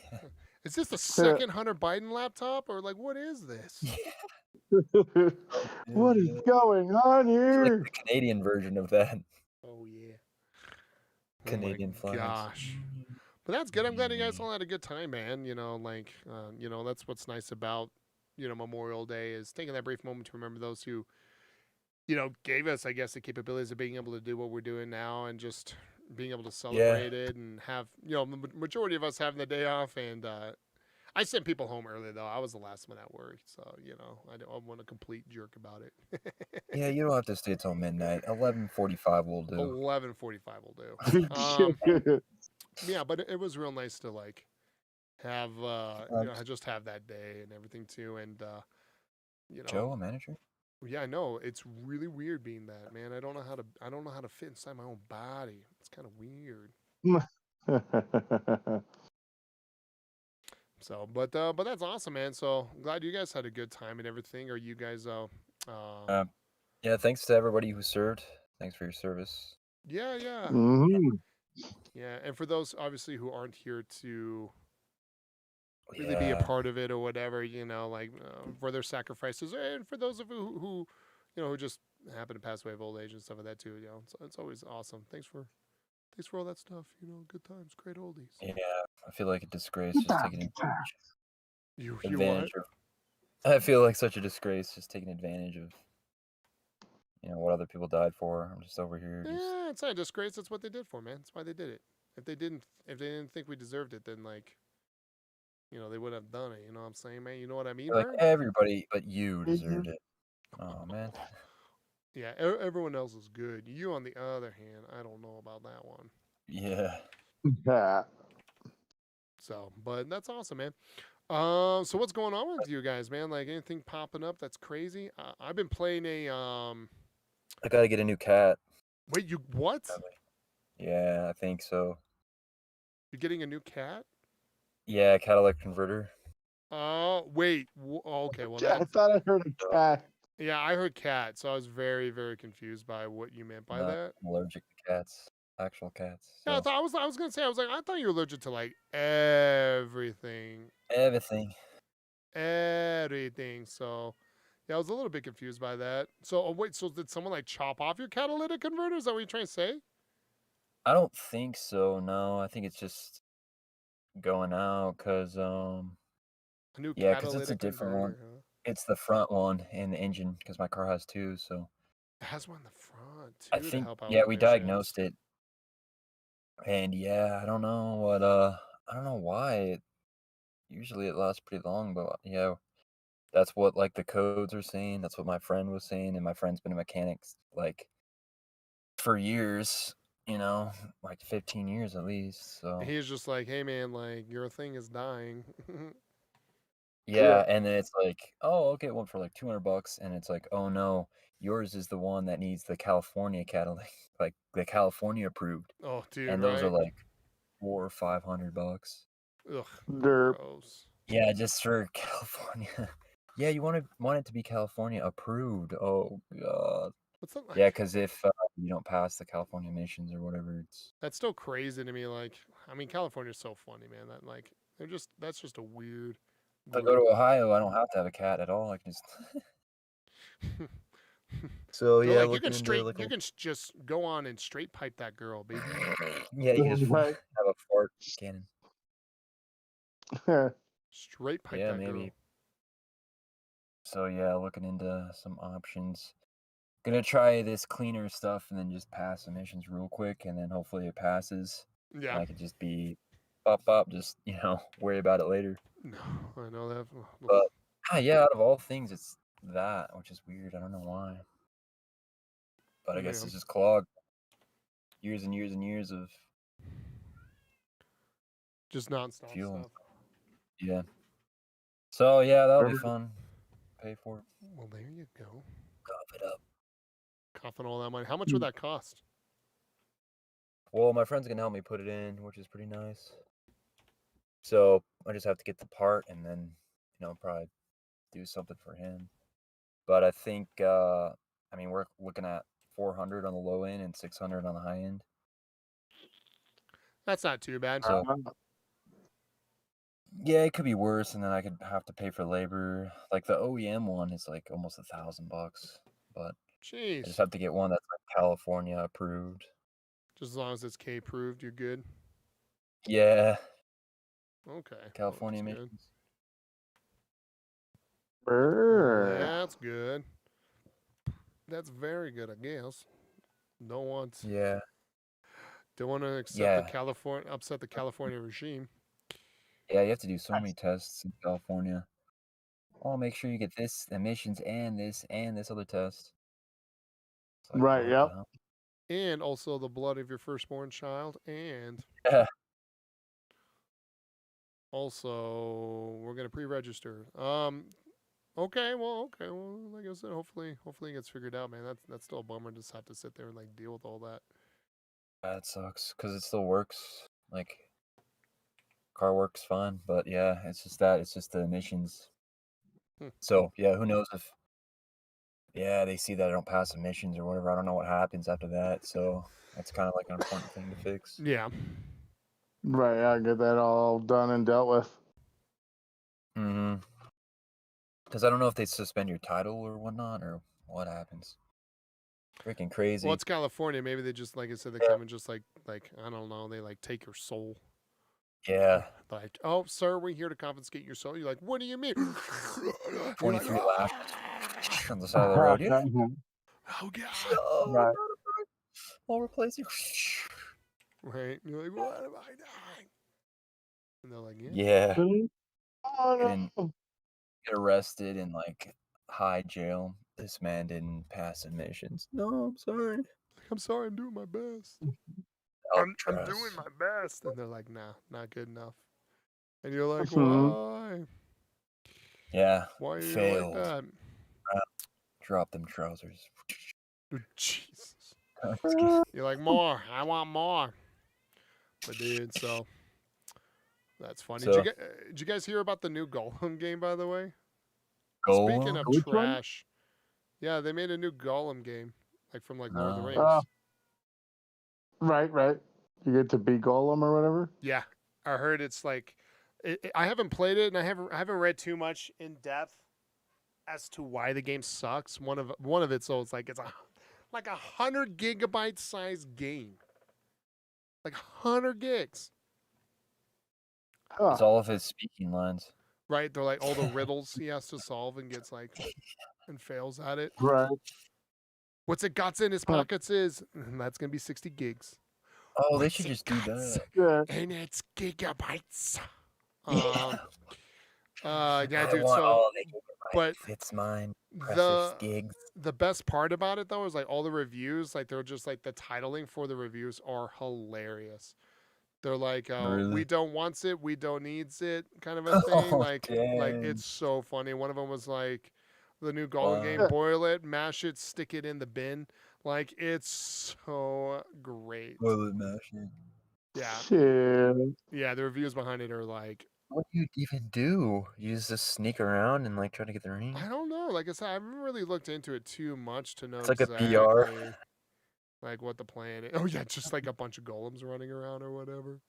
A: Is this the second Hunter Biden laptop, or like what is this?
C: What is going on here?
B: It's like the Canadian version of that.
A: Oh yeah.
B: Canadian flags.
A: Gosh. But that's good. I'm glad you guys all had a good time, man. That's what's nice about, Memorial Day is taking that brief moment to remember those who, gave us, I guess, the capabilities of being able to do what we're doing now and just being able to celebrate it and have, the majority of us having the day off. And I sent people home early, though. I was the last one at work. So, I don't want a complete jerk about it.
B: Yeah, you don't have to stay till midnight. 11:45 will do.
A: 11:45 will do. Yeah, but it was real nice to have just have that day and everything too, and
B: Joe, a manager?
A: yeah, I know it's really weird being that, man. I don't know how to fit inside my own body. It's kind of weird. So, but that's awesome, man. So I'm glad you guys had a good time and everything. Are you guys
B: Yeah, thanks to everybody who served. Thanks for your service.
A: yeah.
C: Mm-hmm.
A: Yeah, and for those obviously who aren't here to really be a part of it or whatever, for their sacrifices, and for those of you who just happen to pass away of old age and stuff like that too. It's always awesome. Thanks for all that stuff. Good times, great oldies.
B: Yeah, I feel like a disgrace just taking advantage
A: what?
B: of. I feel like such a disgrace just taking advantage of. What other people died for. I'm just over here.
A: Yeah, it's not a disgrace. That's what they did for, man. That's why they did it. If they didn't think we deserved it, then they wouldn't have done it. You know what I'm saying, man? You know what I mean,
B: Like
A: Vern?
B: everybody but you deserved it. Oh man.
A: Yeah, everyone else is good. You, on the other hand, I don't know about that one.
B: Yeah.
C: Yeah.
A: So, but that's awesome, man. So what's going on with you guys, man? Like anything popping up that's crazy? I've been playing a
B: I gotta get a new cat.
A: Wait, you what?
B: Yeah, I think so.
A: You're getting a new cat?
B: Yeah, catalytic converter.
A: Wait. Okay, well
C: I thought I heard a cat.
A: Yeah, I heard cat, so I was very, very confused by what you meant by that.
B: I'm allergic to cats. Actual cats. So.
A: Yeah, I was gonna say I thought you were allergic to like everything.
B: Everything.
A: Everything. So yeah, I was a little bit confused by that. So wait, so did someone like chop off your catalytic converter? Is that what you're trying to say?
B: I don't think so. No, I think it's just going out because
A: A new
B: because it's a different one.
A: huh?
B: It's the front one and the engine because my car has two. So
A: It has one in the front too
B: I
A: to
B: think
A: help out
B: yeah
A: with
B: we
A: emissions.
B: diagnosed it, and yeah I don't know what I don't know why. Usually it lasts pretty long, but yeah, that's what like the codes are saying. That's what my friend was saying, and my friend's been a mechanic like for years. Like 15 years at least. So
A: He's just like, hey man, like your thing is dying.
B: yeah, and then it's like, oh, okay, it went for like $200, and it's like, oh no, yours is the one that needs the California catalytic, like the California approved,
A: Oh, dude,
B: and those are
A: right?
B: like $400 or $500.
A: Ugh,
C: Derp.
A: gross.
B: Yeah, just for California. Yeah, you want it to be California approved. Oh god.
A: What's that?
B: Yeah, because if you don't pass the California emissions or whatever, it's
A: That's still crazy to me. Like, I mean, California's so funny, man. That like, that's just a weird.
B: if I go to Ohio, I don't have to have a cat at all. I can just so
A: They're
B: yeah,
A: like,
B: looking into like
A: you can just go on and straight pipe that girl, baby.
B: yeah, you just
C: Right.
B: have a fart cannon.
A: Straight pipe
B: Yeah,
A: that
B: maybe.
A: girl.
B: So yeah, looking into some options. Gonna try this cleaner stuff and then just pass emissions real quick, and then hopefully it passes.
A: Yeah.
B: And I could just be up, just worry about it later.
A: No, I know that.
B: But yeah, out of all things, it's that, which is weird. I don't know why. But I guess it's just clogged. Years and years and years of
A: just nonstop
B: fuel.
A: stuff.
B: Yeah. So yeah, that'll be fun. Pay for it.
A: Well, there you go.
B: Cough it up.
A: Coughing all that money. How much would that cost?
B: Well, my friend's gonna help me put it in, which is pretty nice. So I just have to get the part and then, probably do something for him. But I think, we're looking at 400 on the low end and 600 on the high end.
A: That's not too bad.
B: So, yeah, it could be worse, and then I could have to pay for labor. Like the OEM one is like almost $1,000, but
A: jeez,
B: I just have to get one that's like California approved.
A: Just as long as it's K approved, you're good.
B: Yeah,
A: Okay. well,
B: California
A: that's good.
B: missions.
C: Brr.
A: That's good. That's very good, I guess. Don't want
B: Yeah,
A: to
B: yeah,
A: upset the California regime.
B: yeah. You have to do so many tests in California. Oh, make sure you get this emissions and this other test. It's like,
C: Right.
B: what the
C: Yep.
B: hell?
A: And also the blood of your firstborn child. And
B: Yeah.
A: also we're gonna pre-register. Okay, well, like I said, hopefully it gets figured out, man. That's still a bummer to just have to sit there and like deal with all that.
B: That sucks because it still works. Like, car works fine, but yeah, it's just the emissions.
A: Hmm.
B: So yeah, who knows if they see that I don't pass emissions or whatever. I don't know what happens after that. So that's kind of like an important thing to fix.
A: Yeah.
C: Right. I get that all done and dealt with.
B: Mm-hmm. Because I don't know if they suspend your title or whatnot or what happens. Freaking crazy.
A: Well, it's California. Maybe they just, like I said, they come and just like I don't know, they like take your soul.
B: Yeah.
A: Like, oh, sir, we're here to confiscate your soul. You're like, what do you mean? You're
B: 23
A: like,
B: lashes on the side of the road. Yeah.
A: oh god.
B: Oh,
C: Right.
B: I'll replace you.
A: Right? You're like, what have I done? And they're like, yeah.
B: Yeah.
C: Oh,
B: Get
C: no.
B: arrested and like high jail. This man didn't pass admissions. No, I'm sorry.
A: I'm sorry, I'm doing my best. I'm doing my best. And they're like, nah, not good enough. And you're like,
C: Mhm.
A: why?
B: Yeah.
A: Why are you like
B: Failed.
A: that?
B: Drop them trousers.
A: Jesus.
B: Just kidding.
A: You're like, more. I want more. But dude, so that's funny.
B: So,
A: Did you guys hear about the new Golem game, by the way? Speaking
B: go.
A: of
C: Which one?
A: trash, yeah, they made a new Golem game, like from like Lord of the
B: No.
A: Rings.
C: Right. Right. You get to be Golem or whatever.
A: Yeah, I heard it's like, I haven't played it, and I haven't read too much in depth as to why the game sucks. One of it, so it's like like 100 gigabyte size game, like 100 gigs.
B: It's
C: Huh.
B: all of his speaking lines.
A: Right? They're like all the riddles he has to solve and gets like and fails at it.
C: Right.
A: What's it got in his
C: Huh.
A: pockets is, and that's gonna be 60 gigs.
B: Oh, they
A: What's
B: should
A: it
B: just do
A: got
B: that.
C: Yeah.
A: and it's gigabytes.
B: Yeah.
A: Yeah,
B: I
A: dude.
B: want
A: So,
B: all the
A: but
B: gigabytes. It's mine. Precious
A: the
B: gigs.
A: the best part about it though is like all the reviews, like they're just like the titling for the reviews are hilarious. They're like, we
B: Really?
A: don't wants it, we don't needs it, kind of a thing.
B: Oh,
A: Like
B: dang.
A: it's so funny. One of them was like, the new Golem game,
B: Wow.
A: boil it, mash it, stick it in the bin. Like it's so great.
B: Toilet mashing.
A: Yeah,
C: Shit.
A: yeah. The reviews behind it are like,
B: What do you even do? You just sneak around and like try to get the ring?
A: I don't know. Like I said, I haven't really looked into it too much to know
B: It's like a PR.
A: exactly like what the plan is. Oh yeah, just like a bunch of golems running around or whatever.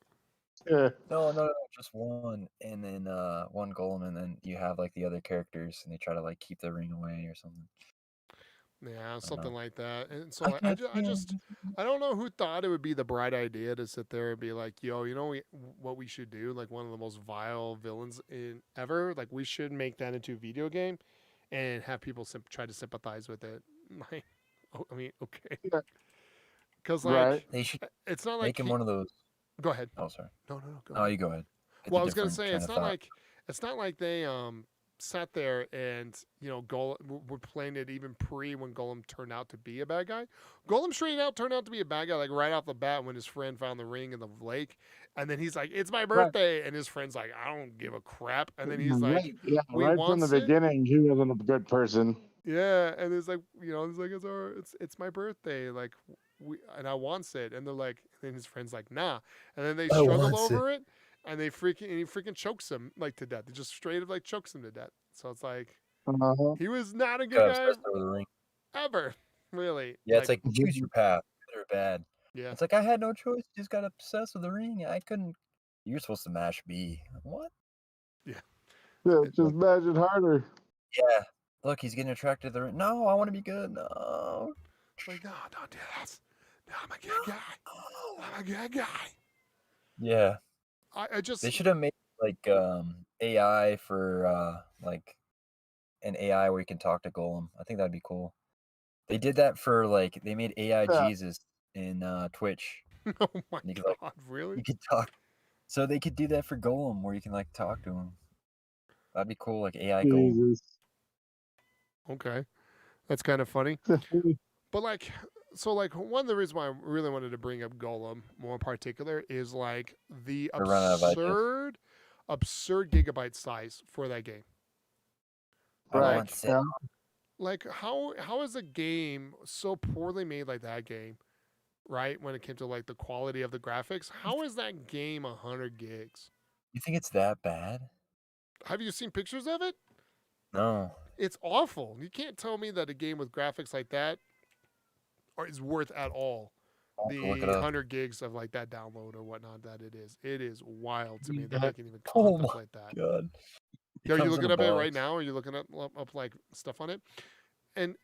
C: Yeah.
B: No, just one, and then one golem, and then you have like the other characters, and they try to like keep the ring away or something.
A: Yeah,
B: I don't
A: something
B: know.
A: like that. And so
B: I
A: like,
B: can't stand this.
A: I don't know who thought it would be the bright idea to sit there and be like, yo, you know what we should do? Like one of the most vile villains in ever. Like we should make that into a video game, and have people try to sympathize with it. Like, I mean, okay,
C: Yeah.
A: because
C: Right.
A: like
B: They should
A: it's not like
B: make him one of those.
A: Go ahead.
B: Oh, sorry.
A: No, go
B: Oh,
A: ahead.
B: you go ahead. It's
A: Well,
B: a
A: I was gonna
B: different
A: say
B: train of thought.
A: it's not like they sat there and were playing it even pre when Golem turned out to be a bad guy. Golem straight out turned out to be a bad guy like right off the bat when his friend found the ring in the lake, and then he's like, "It's my
C: Right.
A: birthday," and his friend's like, "I don't give a crap," and then he's like,
C: Right. Yeah.
A: "We
C: Right from the
A: wants it."
C: beginning, he wasn't a good person.
A: Yeah, and it's like it's my birthday, like and I wants it, and they're like, and his friend's like, nah, and then they
B: I
A: struggle
B: wants it.
A: over it, and he freaking chokes him like to death. He just straight up like chokes him to death. So it's like
C: Uh-huh.
A: he was not a good
B: Got
A: guy
B: obsessed over the ring.
A: ever, really.
B: Yeah, it's like choose your path, good or bad.
A: Yeah,
B: It's like I had no choice. Just got obsessed with the ring. I couldn't. You're supposed to mash B. What?
C: Yeah. Just imagine harder.
B: Yeah. Look, he's getting attracted to the ring. No, I want to be good. No.
A: like no, don't do that. No, I'm a good guy. I'm a good guy.
B: Yeah.
A: I just
B: They should have made like AI for like an AI where you can talk to Golem. I think that'd be cool. They did that for like they made AI
C: Yeah.
B: Jesus in Twitch.
A: oh my
B: You could
A: god,
B: like
A: really?
B: you could talk. So they could do that for Golem where you can like talk to him. That'd be cool, like AI Golem.
C: Jesus.
A: Okay, that's kind of funny. But like, so like one of the reasons why I really wanted to bring up Golem more in particular is like the
B: They're running out of ideas.
A: absurd gigabyte size for that game.
B: I
C: Right.
B: want
A: Like,
C: Yeah.
A: like how is a game so poorly made like that game, right? When it came to like the quality of the graphics, how is that game 100 gigs?
B: You think it's that bad?
A: Have you seen pictures of it?
B: No.
A: It's awful. You can't tell me that a game with graphics like that is worth at all
B: I'll have to look it
A: the
B: up.
A: 100 gigs of like that download or whatnot that it is. It is wild to me that
C: Yeah.
A: they can even
B: Oh my
A: contemplate that.
B: god. It
A: Are you
B: comes in
A: looking
B: a
A: up it right
B: box.
A: now? Are you looking up like stuff on it? And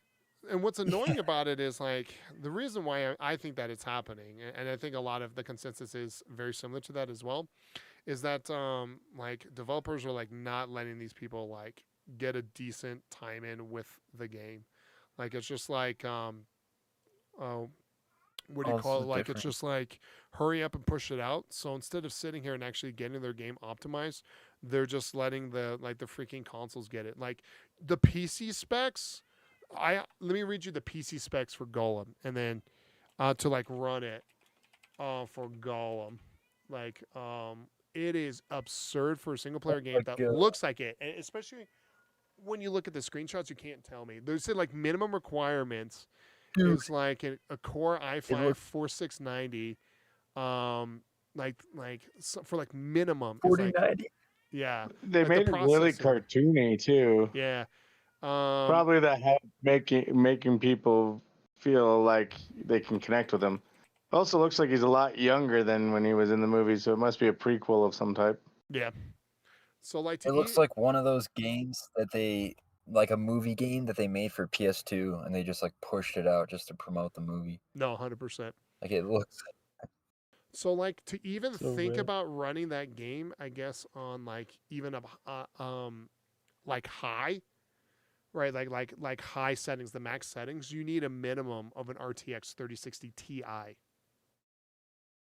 A: and what's annoying about it is like the reason why I think that it's happening, and I think a lot of the consensus is very similar to that as well, is that like developers are like not letting these people like get a decent time in with the game. Like it's just like oh, what do you
B: Oh, this
A: call
B: is
A: it? Like it's
B: different.
A: just like hurry up and push it out. So instead of sitting here and actually getting their game optimized, they're just letting the like the freaking consoles get it. Like the PC specs, let me read you the PC specs for Golem, and then to like run it for Golem. Like it is absurd for a single player game
B: Like
A: that looks like it, and especially when you look at the screenshots, you can't tell me. They say like minimum requirements
B: dude,
A: is like a Core
B: it
A: i5
B: looks
A: 4690, for like minimum is like
B: 4090.
A: yeah,
C: They
A: like the
C: made it really
A: processor.
C: cartoony too.
A: Yeah,
C: Probably that helped making people feel like they can connect with him. Also looks like he's a lot younger than when he was in the movie, so it must be a prequel of some type.
A: yeah. So like
B: It looks like one of those games that they like a movie game that they made for PS2 and they just like pushed it out just to promote the movie.
A: no 100%.
B: Like it looks
A: So like to even
B: so
A: think
B: bad.
A: about running that game, I guess on like even a like high, right? Like high settings, the max settings, you need a minimum of an RTX 3060 Ti.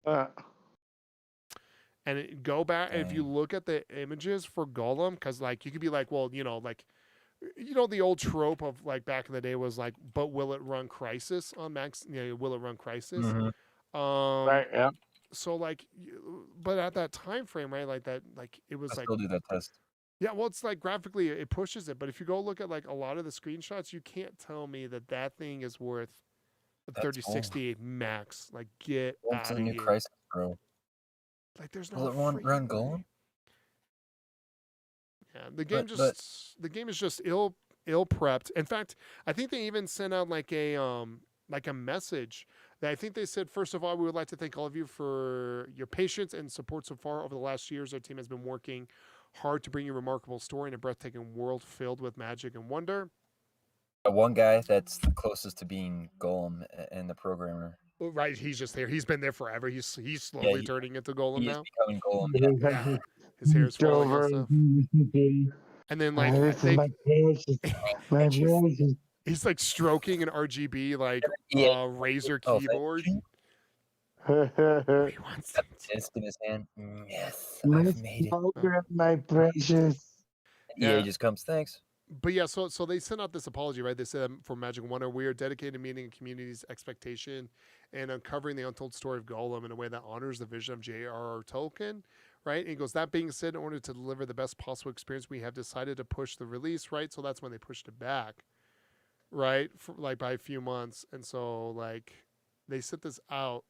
C: Uh,
A: And go back if you
B: Dang.
A: look at the images for Golem, because like you could be like, well, the old trope of like back in the day was like, but will it run Crisis on max? Will it run Crisis?
B: Mhm.
A: Um,
C: right, yeah.
A: so like, but at that time frame, right? Like that, like it was
B: I
A: like,
B: still do that test.
A: yeah, well, it's like graphically it pushes it, but if you go look at like a lot of the screenshots, you can't tell me that that thing is worth a
B: That's cool.
A: 3060 max. Like, get
B: What's
A: out
B: the
A: of
B: new
A: here.
B: Crisis, bro?
A: Like, there's no
B: Will it run
A: freaking
B: Golem?
A: way. Yeah, the game
B: But
A: the game is just ill prepped. In fact, I think they even sent out like a message that I think they said, first of all, we would like to thank all of you for your patience and support so far over the last years. Our team has been working hard to bring you a remarkable story and a breathtaking world filled with magic and wonder.
B: one guy that's the closest to being Golem and the programmer.
A: Right, he's just there. He's been there forever. He's
B: Yeah,
A: slowly turning into Golem
B: he is
A: now.
B: becoming Golem. Yeah.
A: Yeah, his hair is falling and stuff. And then like
C: This is my precious, my
A: and
C: precious.
A: he's like stroking an RGB like
B: Yeah.
A: Razer
B: Oh, thank
A: keyboard.
B: you.
A: He wants
B: Got
A: it.
B: the disc in his hand. Yes,
C: My
B: I've made it.
C: smoker, my precious.
B: EA
A: Yeah.
B: just comes. Thanks.
A: But yeah, so they sent out this apology, right? They said for Magic Wonder, we are dedicated to meeting a community's expectation and uncovering the untold story of Golem in a way that honors the vision of J.R.R. Tolkien, right? And he goes, that being said, in order to deliver the best possible experience, we have decided to push the release, right? So that's when they pushed it back, right? For, like by a few months. And so like they sent this out,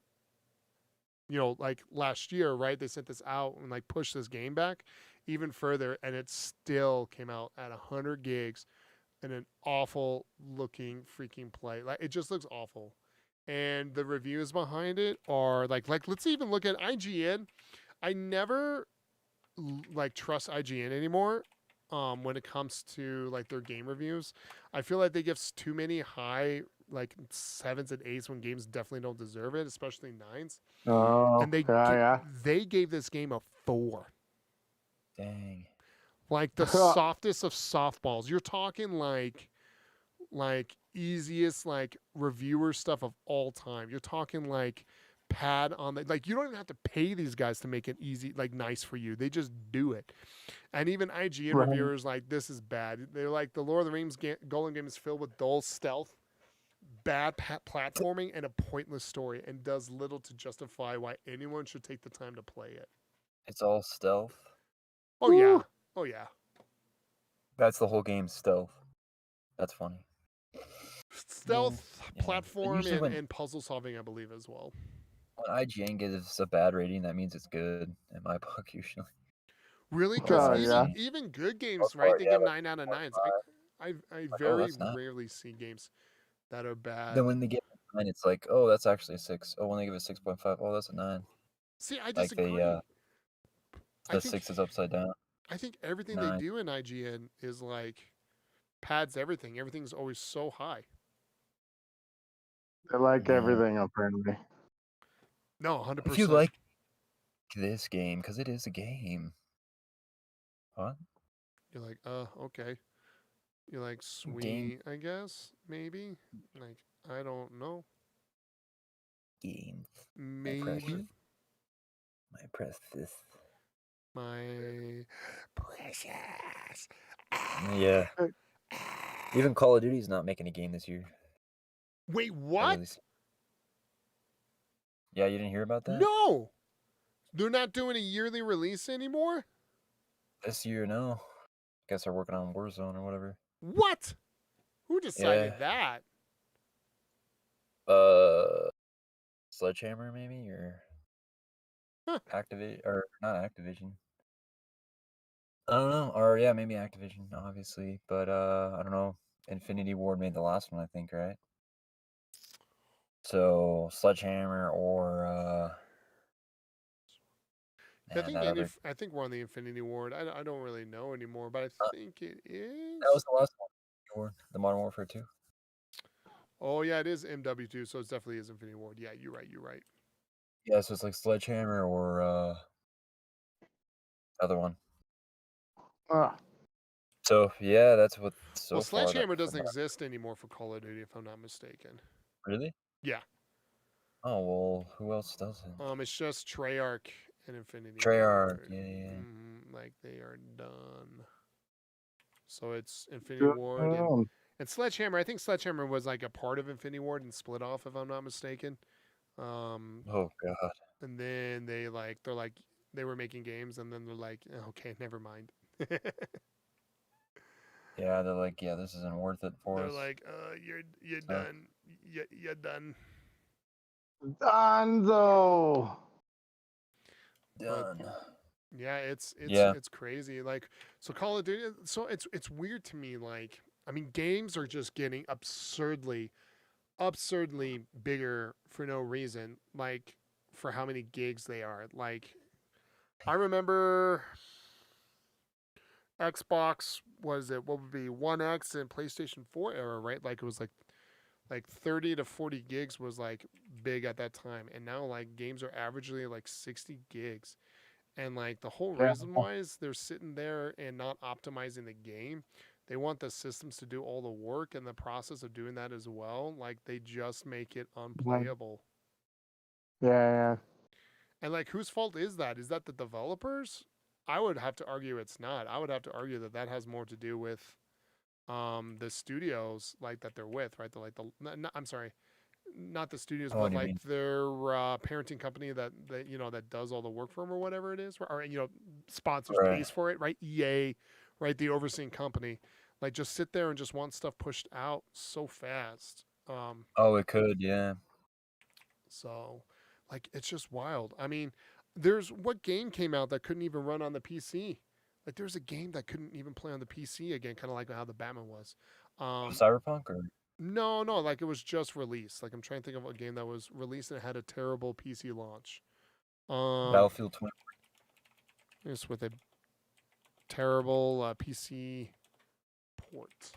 A: like last year, right? They sent this out and like pushed this game back even further, and it still came out at 100 gigs and an awful looking freaking play. Like it just looks awful. And the reviews behind it are like let's even look at IGN. I never like trust IGN anymore when it comes to like their game reviews. I feel like they give too many high like 7s and 8s when games definitely don't deserve it, especially 9s.
C: Oh,
A: And
C: yeah.
A: they gave this game a 4.
B: Dang.
A: Like the softest of softballs. You're talking like easiest like reviewer stuff of all time. You're talking like pad on the like you don't even have to pay these guys to make it easy like nice for you. They just do it. And even IGN
C: Right.
A: reviewers like this is bad. They're like the Lord of the Rings Golden game is filled with dull stealth, bad platforming, and a pointless story, and does little to justify why anyone should take the time to play it.
B: It's all stealth.
A: Oh yeah, oh yeah.
B: That's the whole game, stealth. That's funny.
A: Stealth,
B: Yeah.
A: platform,
B: Usually
A: and puzzle solving, I believe as well.
B: when IGN gives a bad rating, that means it's good in my book usually.
A: Really, because
C: Oh, yeah.
A: even good games,
B: Most
A: right?
B: part,
A: They
B: yeah,
A: give
B: like
A: 9 out of 9s. I
B: oh,
A: very
B: that's not.
A: rarely see games that are bad.
B: Then when they give it a 9, it's like, oh, that's actually a 6. Oh, when they give it 6.5, oh, that's a 9.
A: See, I
B: Like
A: disagree.
B: they,
A: I
B: the
A: think
B: 6 is upside down.
A: I think everything they
B: 9.
A: do in IGN is like pads everything. Everything's always so high.
C: They like
B: Yeah.
C: everything apparently.
A: No, 100%.
B: If you like this game, because it is a game. What?
A: You're like, okay. You're like, sweet,
B: Game.
A: I guess, maybe. Like, I don't know.
B: Game.
A: Maybe.
B: My precious.
A: My precious.
B: Yeah. Even Call of Duty's not making a game this year.
A: Wait, what?
B: Yeah, you didn't hear about that?
A: No. They're not doing a yearly release anymore?
B: This year, no. Guess they're working on Warzone or whatever.
A: What? Who decided that?
B: Sledgehammer maybe, or
A: Huh.
B: Activate, or not Activision. I don't know, or yeah, maybe Activision, obviously, but I don't know. Infinity Ward made the last one, I think, right? So Sledgehammer or
A: I
B: man,
A: think
B: that other
A: I think we're on the Infinity Ward. I don't really know anymore, but I think it is.
B: that was the last one. The Modern Warfare 2.
A: Oh yeah, it is MW2, so it definitely is Infinity Ward. Yeah, you're right. You're right.
B: Yeah, so it's like Sledgehammer or other one. So yeah, that's what so
A: Well,
B: far.
A: Sledgehammer doesn't exist anymore for Call of Duty, if I'm not mistaken.
B: Really?
A: Yeah.
B: Oh well, who else doesn't?
A: It's just Treyarch and Infinity
B: Treyarch,
A: Ward.
B: yeah.
A: Like they are done. So it's Infinity Ward and Sledgehammer. I think Sledgehammer was like a part of Infinity Ward and split off, if I'm not mistaken.
B: Oh god.
A: And then they're like they were making games, and then they're like, okay, never mind.
B: Yeah, they're like, yeah, this isn't worth it for us.
A: They're like, you're done. You're done.
C: Done though.
B: Done.
A: Yeah, it's crazy. Like, so Call of Duty. So it's weird to me. Like, I mean, games are just getting absurdly bigger for no reason. Like, for how many gigs they are. Like, I remember Xbox, was it what would be 1X and PlayStation 4 era, right? Like it was like 30 to 40 gigs was like big at that time, and now like games are averagely like 60 gigs. And like the whole reason why is they're sitting there and not optimizing the game. They want the systems to do all the work, and the process of doing that as well, like they just make it unplayable.
C: Yeah.
A: And like, whose fault is that? Is that the developers? I would have to argue it's not. I would have to argue that has more to do with the studios like that they're with, right? I'm sorry, not the studios, but like their parenting company that that does all the work for them or whatever it is, or sponsors, pays for it, right? EA, right? The overseeing company, like just sit there and just want stuff pushed out so fast.
B: Oh, it could, yeah.
A: So, like, it's just wild. I mean, what game came out that couldn't even run on the PC? Like, there's a game that couldn't even play on the PC again, kind of like how the Batman was.
B: Cyberpunk or
A: no, like it was just released. Like I'm trying to think of a game that was released and it had a terrible PC launch.
B: Battlefield 20.
A: Just with a terrible PC port.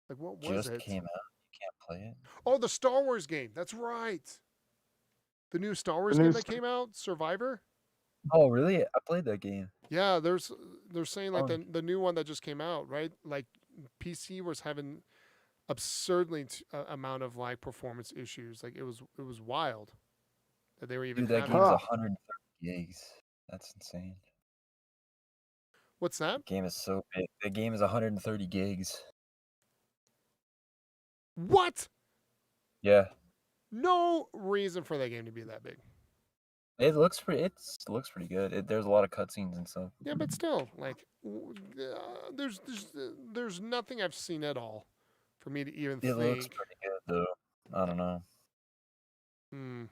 A: Like what was
B: just
A: it?
B: Came out. You can't play it.
A: Oh, the Star Wars game. That's right. The new Star Wars game that came out, Survivor.
B: Oh, really? I played that game.
A: Yeah, they're saying like
B: Fun.
A: the new one that just came out, right? Like PC was having absurdly amount of like performance issues. Like it was wild that they were even
B: Dude, that
A: having
B: game's
A: that.
C: Huh.
B: 130 gigs. That's insane.
A: What's that?
B: The game is so big. The game is 130 gigs.
A: What?
B: Yeah.
A: No reason for that game to be that big.
B: It looks pretty good. There's a lot of cutscenes and stuff.
A: Yeah, but still, like, there's nothing I've seen at all for me to even
B: It looks
A: think.
B: pretty good though. I don't know.
A: Hmm.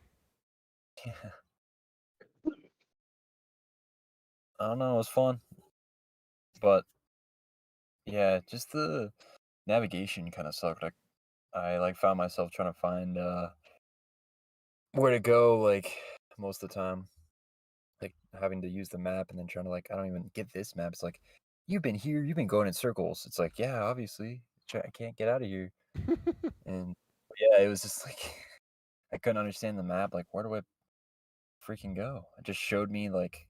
B: I don't know. It was fun, but yeah, just the navigation kind of sucked. I like found myself trying to find where to go like most of the time, like having to use the map and then trying to like I don't even get this map. It's like you've been here, you've been going in circles. It's like yeah, obviously I can't get out of here. And yeah, it was just like I couldn't understand the map. Like where do I freaking go? It just showed me like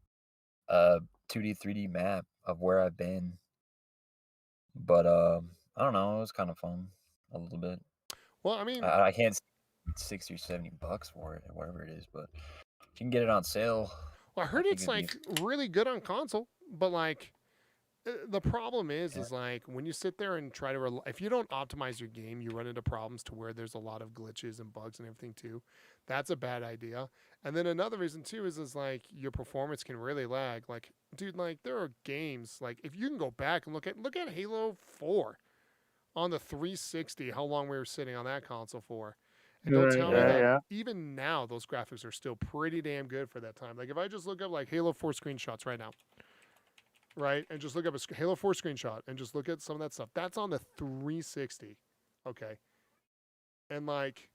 B: a 2D 3D map of where I've been. But I don't know. It was kind of fun a little bit.
A: Well, I mean,
B: I can't s- 60 or 70 bucks for it, whatever it is, but if you can get it on sale,
A: well, I
B: I
A: heard
B: think
A: it's
B: it'd be
A: like really good on console, but like the problem
B: yeah.
A: is like when you sit there and try to if you don't optimize your game, you run into problems to where there's a lot of glitches and bugs and everything too. That's a bad idea. And then another reason too is like your performance can really lag. Like, dude, like there are games like if you can go back and look at Halo 4 on the 360, how long we were sitting on that console for. And don't
C: Right.
A: tell me
C: Yeah.
A: that
C: Yeah.
A: even now those graphics are still pretty damn good for that time. Like if I just look up like Halo 4 screenshots right now, right? And just look up a Halo 4 screenshot and just look at some of that stuff. That's on the 360. Okay. And like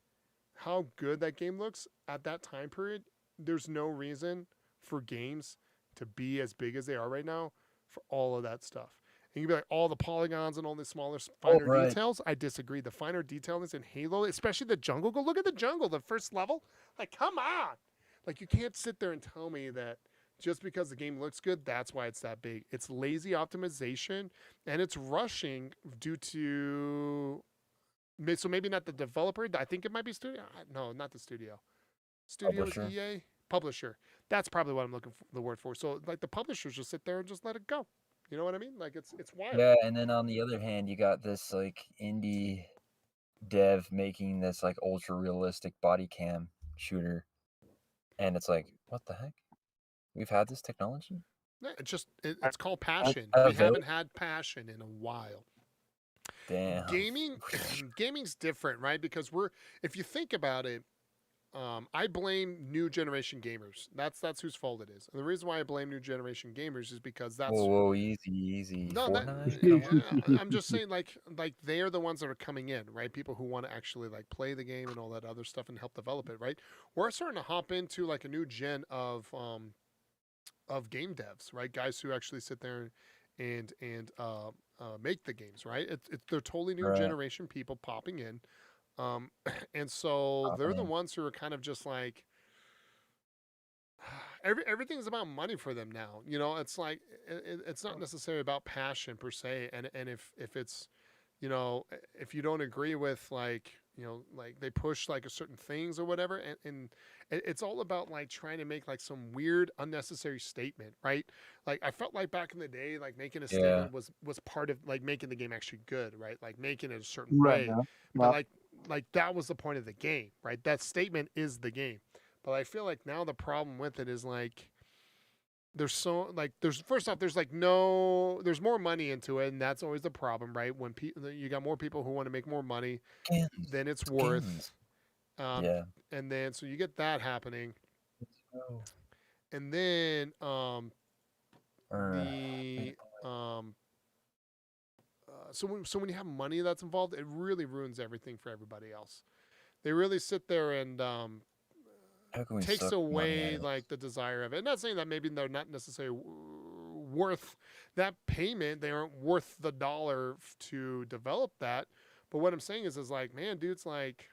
A: how good that game looks at that time period, there's no reason for games to be as big as they are right now for all of that stuff. And you'd be like, all the polygons and all the smaller,
B: Oh
A: finer
B: right.
A: details. I disagree. The finer details in Halo, especially the jungle, go look at the jungle, the first level. Like, come on. Like, you can't sit there and tell me that just because the game looks good, that's why it's that big. It's lazy optimization and it's rushing due to. So maybe not the developer. I think it might be studio. No, not the studio. Studio is
B: Publisher.
A: EA. Publisher. That's probably what I'm looking for the word for. So like the publishers just sit there and just let it go. You know what I mean? Like it's wild.
B: Yeah, and then on the other hand, you got this like indie dev making this like ultra realistic body cam shooter, and it's like, what the heck? We've had this technology
A: Yeah, it's called
C: I,
A: passion. We
B: available.
A: haven't had passion in a while.
B: Damn.
A: Gaming gaming's different, right? Because we're if you think about it, I blame new generation gamers. That's whose fault it is. And the reason why I blame new generation gamers is because
B: Whoa,
A: that's
B: whoa, easy.
A: no, that
B: Fortnite, come on.
A: I'm just saying like they are the ones that are coming in, right? People who want to actually like play the game and all that other stuff and help develop it, right? We're starting to hop into like a new gen of game devs, right? Guys who actually sit there and make the games, right? They're totally new
B: Right.
A: generation people popping in, um, and so they're the
B: Happening.
A: ones who are kind of just like everything's about money for them now. You know, it's like it's not necessarily about passion per se. And if it's, you know, if you don't agree with like you know like they push like a certain things or whatever, and it's all about like trying to make like some weird unnecessary statement, right? Like I felt like back in the day, like making a
B: Yeah.
A: statement was part of like making the game actually good, right? Like making it a certain
C: right.
A: way,
C: Yeah.
A: but
C: Yeah.
A: like that was the point of the game, right? That statement is the game. But I feel like now the problem with it is like there's so like there's first off there's like no there's more money into it and that's always the problem, right? When you got more people who want to make more money
B: Skins.
A: than it's
B: Skins.
A: worth, um,
B: Yeah.
A: and then so you get that happening,
B: Oh.
A: and then
B: Or
A: the so when you have money that's involved, it really ruins everything for everybody else. They really sit there and
B: how can we
A: takes
B: suck money out
A: away
B: of
A: like the desire of it. Not saying that maybe they're not necessarily worth that payment. They aren't worth the dollar to develop that. But what I'm saying is like, man, dude's like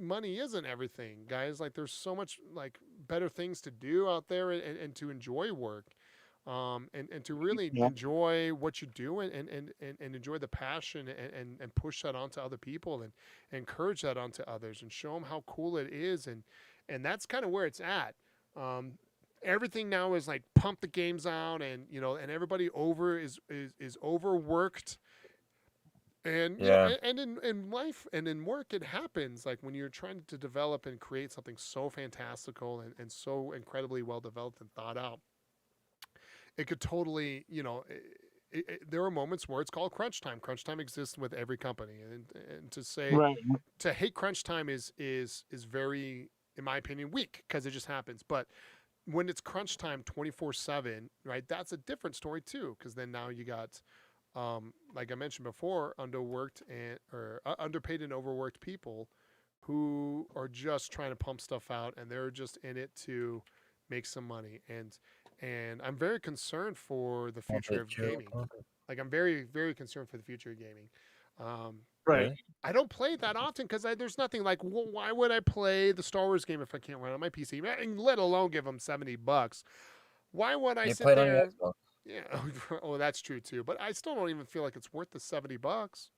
A: money isn't everything, guys. Like, there's so much like better things to do out there and to enjoy work. And to really
C: Yeah.
A: enjoy what you do and enjoy the passion and push that onto other people and encourage that onto others and show them how cool it is and that's kind of where it's at. Everything now is like pump the games out and and everybody is overworked and
B: Yeah.
A: and in life and in work it happens like when you're trying to develop and create something so fantastical and so incredibly well developed and thought out it could totally, there are moments where it's called crunch time. Crunch time exists with every company, and to say
C: Right.
A: to hate crunch time is very, in my opinion, weak because it just happens. But when it's crunch time 24/7, right? That's a different story too, because then now you got, like I mentioned before, underworked and or underpaid and overworked people who are just trying to pump stuff out, and they're just in it to make some money and I'm very concerned for the
B: Pump
A: future
B: it,
A: of
B: Joe.
A: gaming.
B: Pump it.
A: Like I'm very, very concerned for the future of gaming. Um,
C: Right.
B: Really?
A: I don't play it that often because there's nothing like. Well, why would I play the Star Wars game if I can't run it on my PC? And let alone give them $70. Why would I
B: You
A: sit
B: played on your
A: there?
B: Xbox.
A: Yeah, oh, that's true too. But I still don't even feel like it's worth the $70.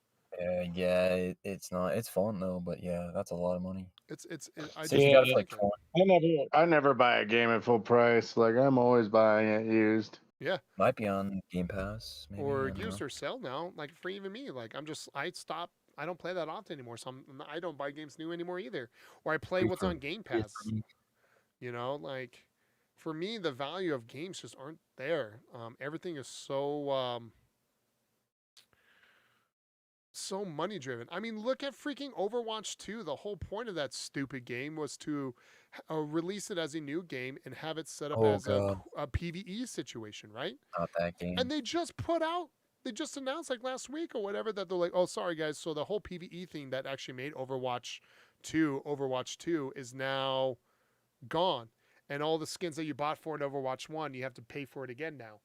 B: Yeah, it's not. It's fun though, but yeah, that's a lot of money.
A: I just
B: 60
C: Yeah.
A: don't
B: for like
A: like it.
B: 20.
C: I never buy a game at full price. Like I'm always buying it used.
A: Yeah,
B: Might be on Game Pass, maybe.
A: or
B: I don't
A: used
B: know.
A: or sell now, like for even me. Like I stop. I don't play that often anymore. So I don't buy games new anymore either. Or I play
B: Free
A: what's
B: for
A: on Game
B: free for
A: Pass.
B: me.
A: Like for me, the value of games just aren't there. Everything is so money driven. I mean, look at freaking Overwatch 2. The whole point of that stupid game was to release it as a new game and have it set up
B: Oh
A: as
B: god,
A: a PVE situation, right?
B: not that game.
A: And they just announced like last week or whatever that they're like, oh, sorry guys. So the whole PVE thing that actually made Overwatch 2 is now gone. And all the skins that you bought for in Overwatch 1, you have to pay for it again now.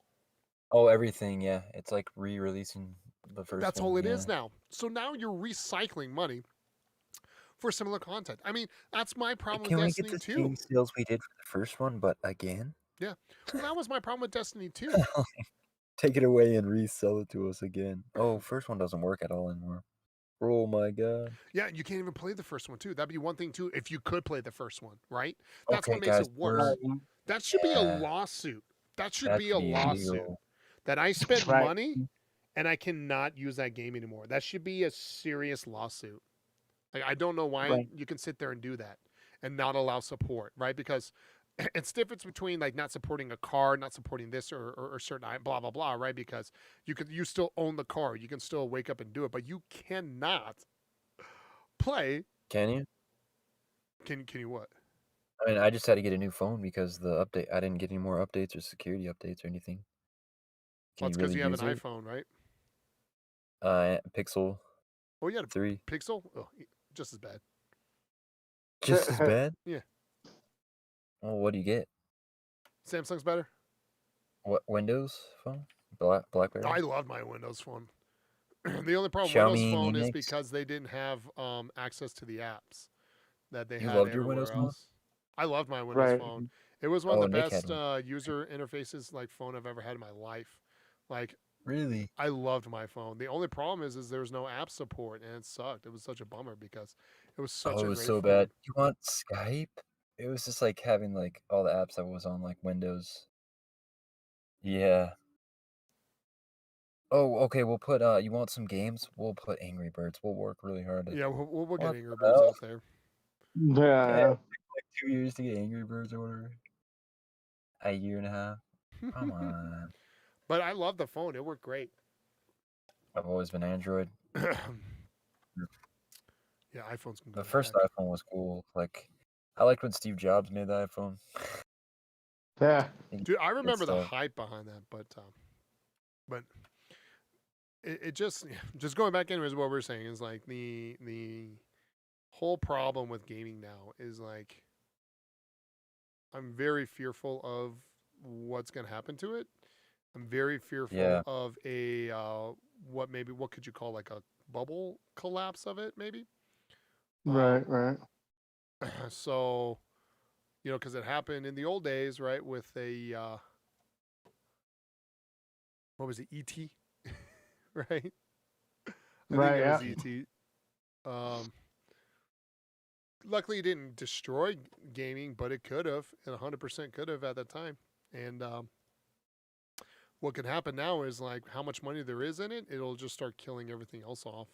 B: Oh, everything. Yeah, it's like re-releasing the first
A: That's
B: one.
A: all it
B: Yeah.
A: is now. So now you're recycling money for similar content. I mean, that's my problem with
B: Can we get
A: Destiny
B: the
A: 2.
B: same sales we did for the first one, but again?
A: Yeah. Well, that was my problem with Destiny 2.
B: Take it away and resell it to us again. Oh, first one doesn't work at all anymore. Oh my god.
A: Yeah, you can't even play the first one too. That'd be one thing too if you could play the first one, right? That's
B: Okay,
A: what makes
B: guys,
A: it worse. That should be a
B: yeah,
A: lawsuit. That should
B: that
A: be
B: should
A: a
B: be
A: lawsuit
B: illegal.
A: that I spent
C: Right.
A: money and I cannot use that game anymore. That should be a serious lawsuit. Like I don't know why
C: Right.
A: you can sit there and do that and not allow support, right? Because it's difference between like not supporting a car, not supporting this or certain blah blah blah, right? Because you still own the car, you can still wake up and do it, but you cannot play.
B: Can you?
A: Can you what?
B: I mean, I just had to get a new phone because the update. I didn't get any more updates or security updates or anything.
A: Well,
B: Can
A: it's
B: you
A: because
B: really
A: you have an
B: use it?
A: iPhone, right?
B: Pixel
A: Oh, you had a
B: 3,
A: Pixel? Oh, just as bad.
B: just as bad.
A: Yeah.
B: Oh, what do you get?
A: Samsung's better.
B: What Windows phone? BlackBerry.
A: I love my Windows phone. The only problem with Windows
B: Xiaomi
A: Phone is
B: Mix.
A: because they didn't have access to the apps that they
B: You
A: had
B: loved your Windows
A: everywhere
B: phone?
A: else. I loved my Windows
C: Right.
A: Phone. It was one
B: Oh,
A: of the
B: Nick had
A: best
B: one.
A: user interfaces like phone I've ever had in my life. Like
B: Really?
A: I loved my phone. The only problem is there was no app support and it sucked. It was such a bummer because it was such
B: Oh,
A: a
B: it was
A: great
B: so
A: phone.
B: bad. You want Skype? It was just like having like all the apps that was on like Windows. Yeah. Oh, okay. We'll put. You want some games? We'll put Angry Birds. We'll work really hard.
A: Yeah, we'll get
B: What
A: Angry
B: the
A: Birds
B: hell?
A: out there.
B: Yeah, it
C: Yeah.
B: took like 2 years to get Angry Birds or whatever. A year and a half. Come on.
A: But I love the phone. It worked great.
B: I've always been Android.
A: Yeah, iPhones can go
B: The
A: to
B: first
A: heck.
B: iPhone was cool. Like, I liked when Steve Jobs made the iPhone.
C: Yeah.
A: Dude, I remember the
B: stuff.
A: hype behind that, but it just going back into what we're saying is like the whole problem with gaming now is like I'm very fearful of what's going to happen to it. I'm very fearful
B: Yeah.
A: of a what could you call like a bubble collapse of it maybe.
C: Right. Right.
A: So You know, because it happened in the old days, right? With a what was it, ET, right? I think
C: Right.
A: it
C: Yeah.
A: was ET. Um, Luckily, it didn't destroy gaming, but it could have. It 100% could have at that time. And what can happen now is like how much money there is in it, it'll just start killing everything else off.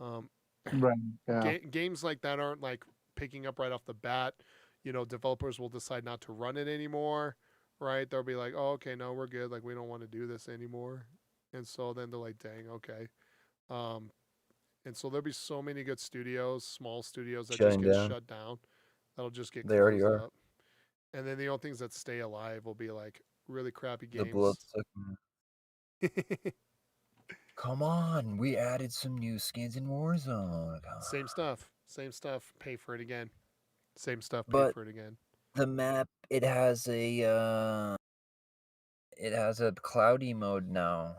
A: Um,
C: Right. Yeah.
A: games like that aren't like picking up right off the bat. You know, developers will decide not to run it anymore, right? They'll be like, "Oh, okay, no, we're good. Like, we don't want to do this anymore." And so then they're like, "Dang, okay." Um, and so there'll be so many good studios, small studios that just
B: Shutting
A: get
B: down.
A: shut down. That'll just get
B: They already
A: closed
B: are.
A: up. And then the only things that stay alive will be like really crappy
B: The
A: games.
B: bloodsucking. Come on, we added some new skins in Warzone.
A: Same stuff. Same stuff. Pay for it again. Same stuff. Pay
B: But
A: for it again.
B: the map, it has a cloudy mode now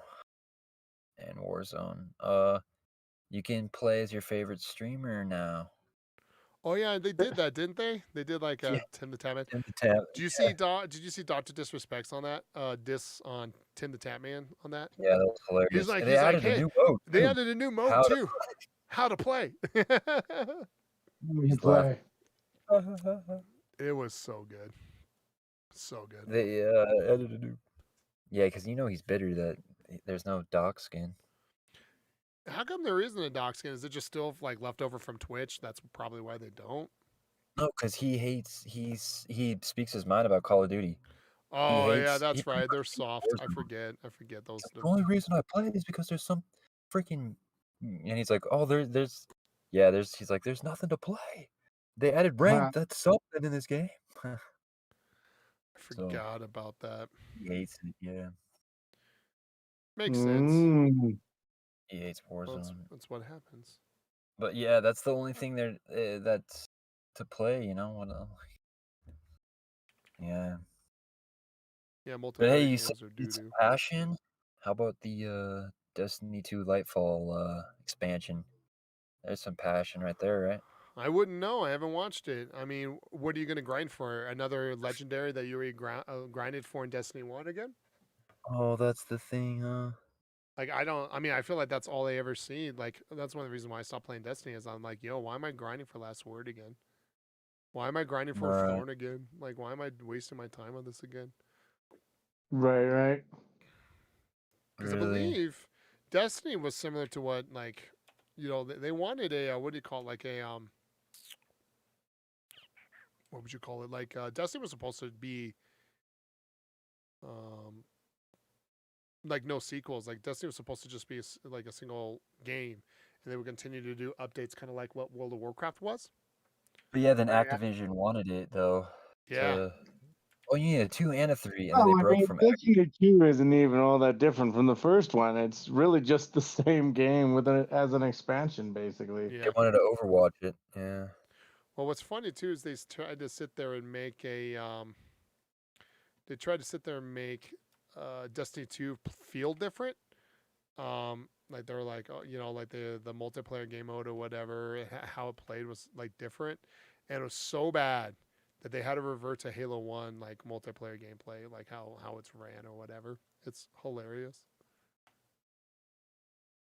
B: in Warzone. You can play as your favorite streamer now.
A: Oh yeah, they did that, didn't they? They did like
B: Yeah,
A: Tim the Tatman.
B: in the tab.
A: Do you see Did you see Doctor Disrespects on that? Diss on Tim the Tatman on that.
B: Yeah, that was hilarious. And they
A: He's like,
B: added a
A: hey,
B: new mode
A: they
B: too.
A: added a new mode
B: How to
A: too. How to play.
C: You
B: He's
C: play.
A: It was so good. So good.
B: They added a new. Yeah, because he's bitter that there's no Doc skin.
A: How come there isn't a doc skin? Is it just still like left over from Twitch? That's probably why they don't.
B: No, because he speaks his mind about Call of Duty.
A: Oh yeah,
B: He
A: that's
B: pretty
A: right.
B: much
A: They're
B: hates
A: soft. I
B: Warzone.
A: forget. I forget those.
B: The only reason I play is because there's some freaking, and he's like, oh, he's like, there's nothing to play. They added rank. That's something in this game.
A: I
B: So
A: forgot about that.
B: he hates it. Yeah,
A: Makes sense.
B: he hates Warzone.
A: That's what happens.
B: But yeah, that's the only thing there that's to play. Yeah.
A: Yeah,
B: But hey,
A: multiplayer
B: you said
A: games are
B: you
A: doo
B: need some
A: doo.
B: passion. How about the Destiny 2 Lightfall expansion? There's some passion right there, right?
A: I wouldn't know. I haven't watched it. I mean, what are you going to grind for? Another legendary that you already grinded for in Destiny 1 again?
B: Oh, that's the thing, huh?
A: Like, I mean, I feel like that's all they ever see. Like, that's one of the reasons why I stopped playing Destiny is I'm like, yo, why am I grinding for Last Word again? Why am I grinding for
B: Right.
A: Thorn again? Like, why am I wasting my time on this again?
C: Right.
A: Because I
B: Really?
A: believe Destiny was similar to what, like, you know, they wanted a, what do you call it? Like a, what would you call it? Like, Destiny was supposed to be, um, like no sequels. Like Destiny was supposed to just be like a single game, and they would continue to do updates, kind of like what World of Warcraft was.
B: But yeah, then
C: Right.
B: Activision wanted it though.
A: Yeah,
B: Oh, you need a 2 and a 3, and then they
C: Oh, I
B: broke
C: mean,
B: from
C: Destiny 2 isn't even all that different from the first one. It's really just the same game with as an expansion, basically.
A: yeah.
B: They wanted to Overwatch it. Yeah.
A: Well, what's funny too is they tried to sit there and make a, they tried to sit there and make Destiny 2 feel different. Like they were like, oh, you know, like the multiplayer game mode or whatever, how it played was like different, and it was so bad that they had to revert to Halo 1 like multiplayer gameplay, like how it's ran or whatever. It's hilarious.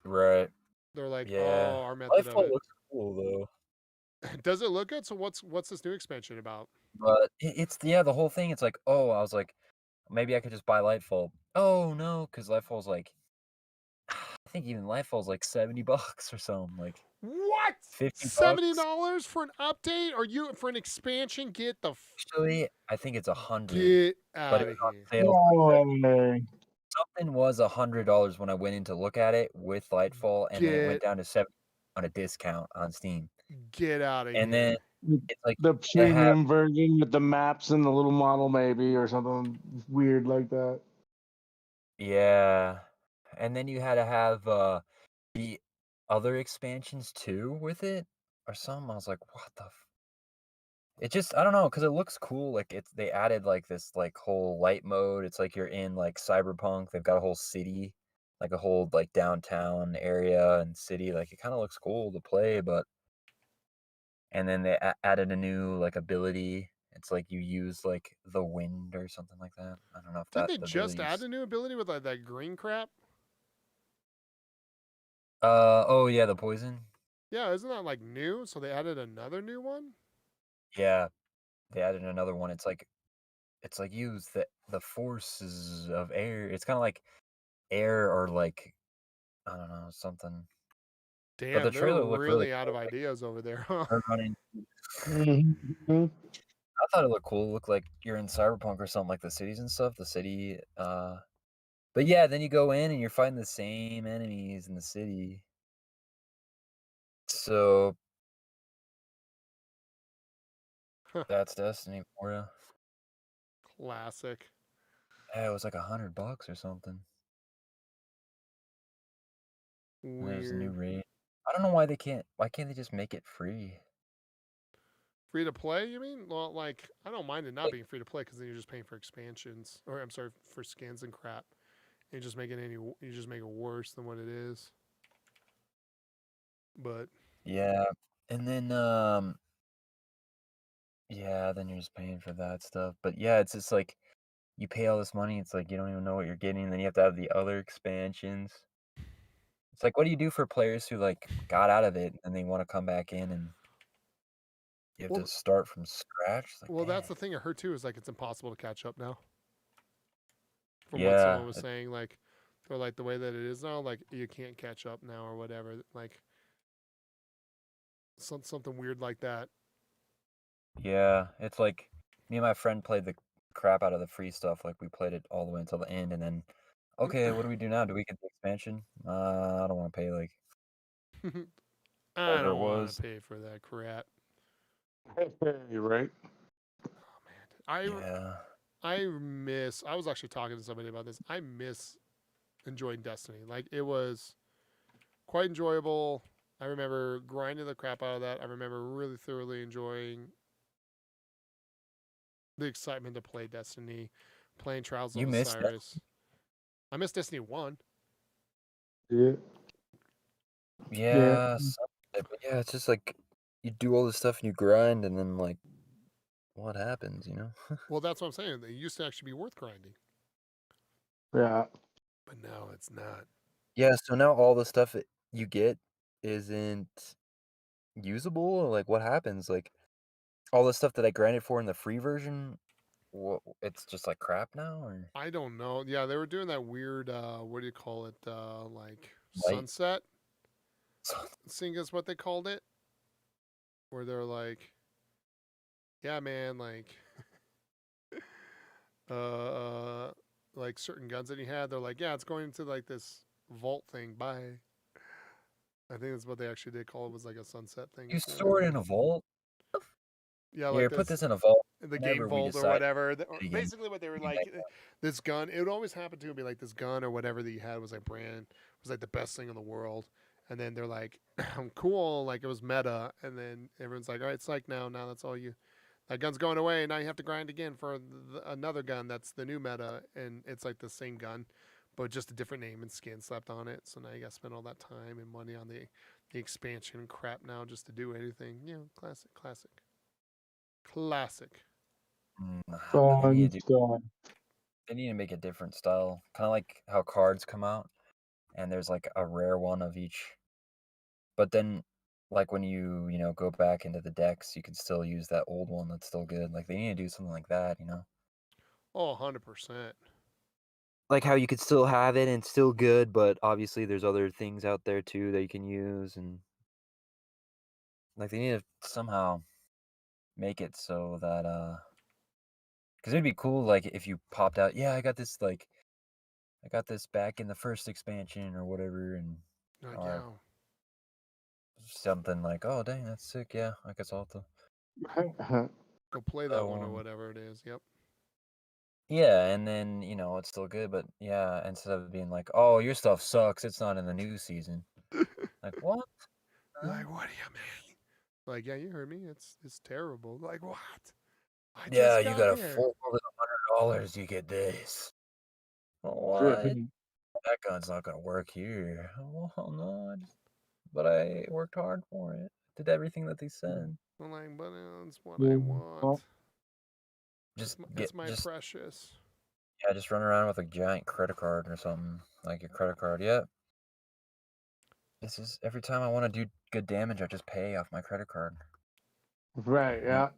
B: Right.
A: They're like,
B: Yeah.
A: oh, our method of
B: Lightfall
A: it.
B: looks cool though.
A: Does it look good? So what's this new expansion about?
B: But it's the whole thing. It's like, oh, I was like, maybe I could just buy Lightfall. Oh no, because Lightfall's like, I think even Lightfall's like $70 or something, like
A: What?
B: $50.
A: $70 for an update? Are you for an expansion? Get the
B: Actually, I think it's 100,
A: get
B: but
A: out
B: it
A: of
B: was on
A: here.
B: sale.
C: Oh,
B: Something was $100 when I went in to look at it with Lightfall, and then it went
A: Get
B: down to 70 on a discount on Steam.
A: get out of
B: And then
A: here.
B: it's like
C: the
B: you gotta have
C: premium version with the maps and the little model, maybe, or something weird like that.
B: yeah, and then you had to have the other expansions too with it or something. I was like, what the? It just I don't know because it looks cool. Like they added like this like whole light mode. It's like you're in like cyberpunk. They've got a whole city, like a whole like downtown area and city. Like it kind of looks cool to play, but and then they added a new like ability. It's like you use like the wind or something like that. I don't know if
A: Didn't
B: that
A: they just add
B: abilities.
A: a new ability with like that green crap?
B: Oh yeah, the poison.
A: Yeah, isn't that like new? So they added another new one?
B: Yeah, they added another one. It's like use the forces of air. It's kind of like air or like I don't know something. But the
A: Damn, they're
B: trailer looked really
A: really out
B: cool.
A: of ideas over there, huh?
B: Her running.
C: Mhm.
B: I thought it looked cool. It looked like you're in Cyberpunk or something, like the cities and stuff. The city. But yeah, then you go in and you're fighting the same enemies in the city. So that's Destiny for you.
A: Classic.
B: Yeah, it was like $100 or something. And there's a new
A: Weird.
B: raid. I don't know why they can't. Why can't they just make it free?
A: Free to play, you mean? Well, like, I don't mind it not
B: Like,
A: being free to play because then you're just paying for expansions. Or, I'm sorry, for skins and crap. You just make it you just make it worse than what it is. But
B: yeah, and then yeah, then you're just paying for that stuff. But yeah, it's just like you pay all this money. It's like you don't even know what you're getting. And then you have to have the other expansions. It's like, what do you do for players who like got out of it and they want to come back in and you have
A: well,
B: to start from scratch? It's like,
A: well, that's
B: dang.
A: the thing I heard too is like it's impossible to catch up now. From what
B: Yeah,
A: someone was saying, like, or like the way that it is now, like you can't catch up now or whatever. Like something weird like that.
B: yeah. It's like me and my friend played the crap out of the free stuff. Like we played it all the way until the end, and then okay, what do we do now? Do we get the expansion? I don't want to pay like
A: I
B: whatever it
A: don't want
B: was.
A: to pay for that crap.
C: You're right.
A: Oh man,
B: Yeah.
A: I was actually talking to somebody about this. I miss enjoying Destiny. Like it was quite enjoyable. I remember grinding the crap out of that. I remember really thoroughly enjoying the excitement to play Destiny, playing Trials of
B: You missed that?
A: Osiris. I miss Destiny 1.
C: Yeah. Yeah.
B: Yeah, but yeah, it's just like you do all this stuff and you grind, and then like what happens, you know?
A: Well, that's what I'm saying. They used to actually be worth grinding,
C: Yeah.
A: but now it's not.
B: Yeah, so now all the stuff that you get isn't usable? Or, like, what happens? Like, all the stuff that I grinded for in the free version, it's just like crap now, or
A: I don't know. Yeah, they were doing that weird, what do you call it? Like
B: light?
A: sunset, I think is what they called it, where they're like, yeah, man, uh, like certain guns that he had, they're like, yeah, it's going into like this vault thing. Bye. I think that's what they actually did call it, was like a sunset thing.
B: You
A: Is what they
B: store it
A: called
B: in a
A: it.
B: vault?
A: Yeah, like
B: Here, put
A: this
B: this in a vault
A: the game
B: whenever we
A: vault or
B: decide
A: whatever.
B: it again.
A: Basically, what they were
B: Bring back
A: like, this gun. It would always happen to be like this gun or whatever that you had was like was like the best thing in the world. And then they're like, cool, like it was meta. And then everyone's like, all right, it's like now that's all you. That gun's going away. Now you have to grind again for another gun that's the new meta, and it's like the same gun, but just a different name and skin slapped on it. So now you got to spend all that time and money on the expansion and crap now just to do anything. You know, classic.
B: They
C: Fun
B: need to
C: stuff.
B: they need to make a different style, kind of like how cards come out, and there's like a rare one of each. But then, like when you know go back into the decks, you can still use that old one that's still good. Like they need to do something like that, you know?
A: Oh, 100%.
B: Like how you could still have it and it's still good, but obviously there's other things out there too that you can use, and like they need to somehow make it so that because it'd be cool like if you popped out, yeah, I got this back in the first expansion or whatever, and
A: Like,
B: or
A: yeah,
B: something like, oh dang, that's sick, yeah, I guess I'll have to
A: go play
B: that
A: that one or
B: one.
A: whatever it is. Yep.
B: Yeah, and then, it's still good, but yeah, instead of being like, "Oh, your stuff sucks, it's not in the new season." Like, "What? Huh?"
A: Like, what do you mean? Like, yeah, you heard me. It's terrible. Like, what? I
B: Yeah,
A: just
B: you
A: got
B: got a
A: here.
B: full over $100, you get this. What? That gun's not gonna work here. Well, no, but I worked hard for it. Did everything that they said.
A: I'm like, but it's what I want. It's my precious.
B: Yeah, just run around with a giant credit card or something, like your credit card. Yep. This is every time I want to do good damage, I just pay off my credit card.
C: Right, yeah.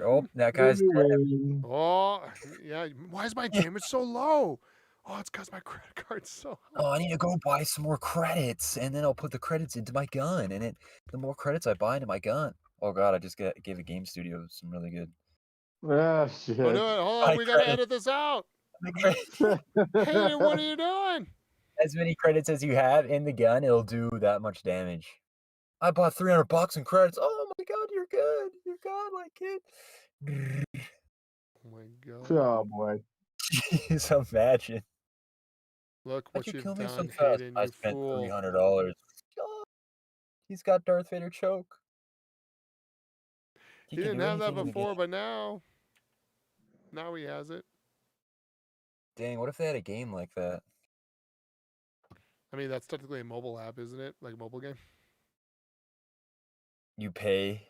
B: Oh, that guy's dead.
C: Anyway,
A: Oh, yeah. Why is my damage so low? Oh, it's because my credit card's so high.
B: Oh, I need to go buy some more credits, and then I'll put the credits into my gun, and the more credits I buy into my gun. Oh God, I just gave a game studio some really good.
C: ah, shit.
A: Oh, no, hold on. We got to edit this out. Hayden, what are you doing?
B: As many credits as you have in the gun, it'll do that much damage. I bought $300 in credits. Oh my God, you're good. You're godlike, kid.
A: Oh, my God.
C: Oh, boy.
B: Jeez, imagine.
A: Look
B: How'd
A: what
B: you
A: you've
B: kill me so
A: done,
B: fast?
A: Hayden,
B: I
A: you
B: spent
A: fool.
B: $300. Oh, he's got Darth Vader choke.
A: He didn't have that before, but now he has it.
B: Dang, what if they had a game like that?
A: I mean, that's technically a mobile app, isn't it? Like a mobile game.
B: You pay.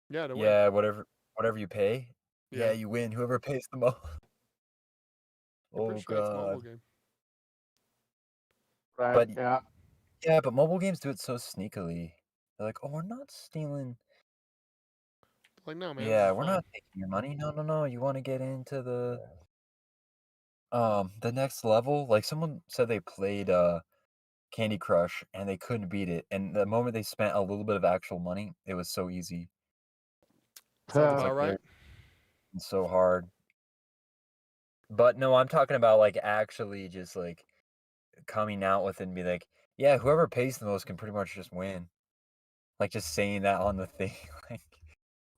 A: Yeah, to win.
B: Yeah, whatever you pay.
A: Yeah.
B: Yeah, you win. Whoever pays the most.
A: I'm
B: Oh
A: pretty sure it's a mobile
B: God.
A: game.
C: Right,
B: But
C: yeah.
B: yeah, but mobile games do it so sneakily. They're like, oh, we're not stealing.
A: Like, no, man.
B: Yeah, we're not taking your money. No. You want to get into the next level? Like someone said they played Candy Crush and they couldn't beat it. And the moment they spent a little bit of actual money, it was so easy.
A: Sounds
B: It's
A: about
B: like
A: right.
B: it's so hard. But no, I'm talking about like actually just like coming out with it and be like, yeah, whoever pays the most can pretty much just win. Like just saying that on the thing, like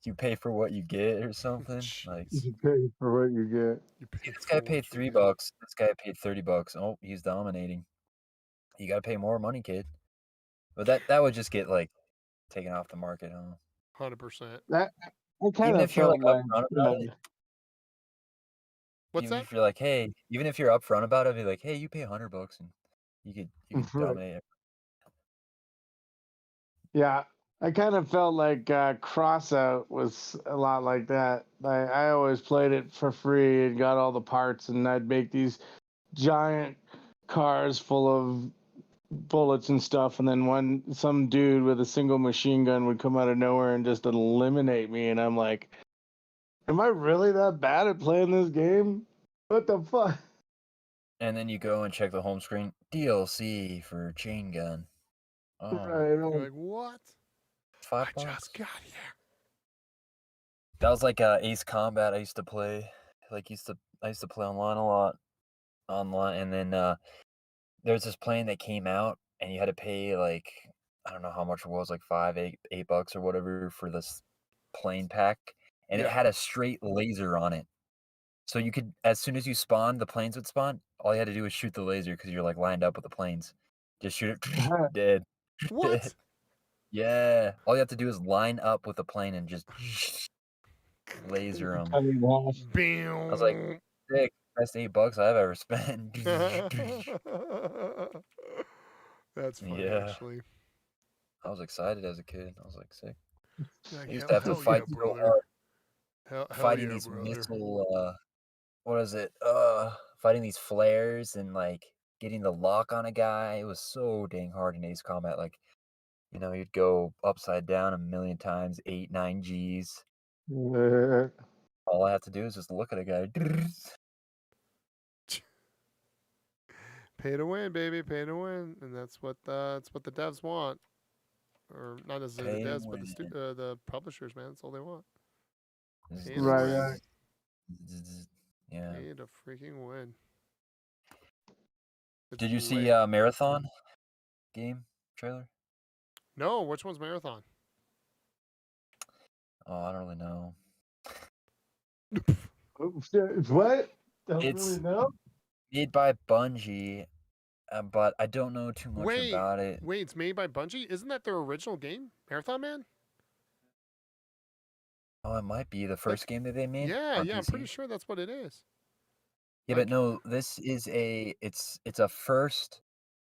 B: you pay for what you get or something. Like
A: Jeez.
C: You pay for what you get.
A: You pay
B: this
A: for
B: guy
A: what
B: paid
A: you get.
B: $3. This guy paid $30. Oh, he's dominating. You gotta pay more money, kid. But that would just get like taken off the market, huh?
A: 100%.
C: That I kind
B: Even
C: of
B: if you're
C: felt
B: like
C: like
B: upfront about it,
A: What's
B: even
A: that?
B: if you're like, hey, even if you're upfront about it, be like, hey, you pay $100 and you could
C: Right.
B: dominate it.
C: Yeah, I kind of felt like Crossout was a lot like that. I always played it for free and got all the parts, and I'd make these giant cars full of bullets and stuff, and then some dude with a single machine gun would come out of nowhere and just eliminate me, and I'm like, am I really that bad at playing this game? What the fuck?
B: And then you go and check the home screen, DLC for chain gun. Oh,
C: Right,
A: You're
C: right.
A: like, what?
B: $5.
A: I just got here.
B: That was like Ace Combat I used to play. I used to play online a lot. And then there was this plane that came out and you had to pay like I don't know how much it was, like $8 or whatever for this plane pack. And it
A: Yeah.
B: had a straight laser on it. So you could, as soon as you spawned, the planes would spawn. All you had to do was shoot the laser because you're like lined up with the planes. Just shoot it, dead.
A: What?
B: Yeah. All you have to do is line up with the plane and just laser them.
C: Cut it off.
B: I was like,
A: Bam.
B: sick. Best $8 I've ever spent.
A: That's funny,
B: Yeah.
A: actually.
B: I was excited as a kid. I was like, sick.
A: You're like,
B: I used to have to
A: hell
B: fight
A: yeah,
B: so
A: brother.
B: hard,
A: Hell
B: fighting
A: yeah,
B: these
A: brother.
B: missile, what is it? Fighting these flares and like getting the lock on a guy. It was so dang hard in Ace Combat. Like, you'd go upside down a million times, 8, 9 Gs. All I have to do is just look at a guy.
A: Pay to win, baby. Pay to win, and that's what the devs want, or not necessarily
B: Pay
A: the
B: to
A: devs, but the publishers, man. That's all they want. Pay to
C: Right,
A: win.
C: right.
B: Yeah.
A: Pay to freaking win. It's
B: Did you see
A: lit.
B: Marathon game trailer?
A: No, which one's Marathon?
B: Oh, I don't really know.
C: What? Don't
B: It's
C: really know.
B: made by Bungie, but I don't know too much
A: Wait,
B: about it.
A: wait, it's made by Bungie? Isn't that their original game, Marathon Man?
B: Oh, it might be the first game that they made
A: Yeah,
B: on
A: yeah, I'm
B: PC.
A: pretty sure that's what it is.
B: Yeah,
A: Like-
B: but no, this is it's a first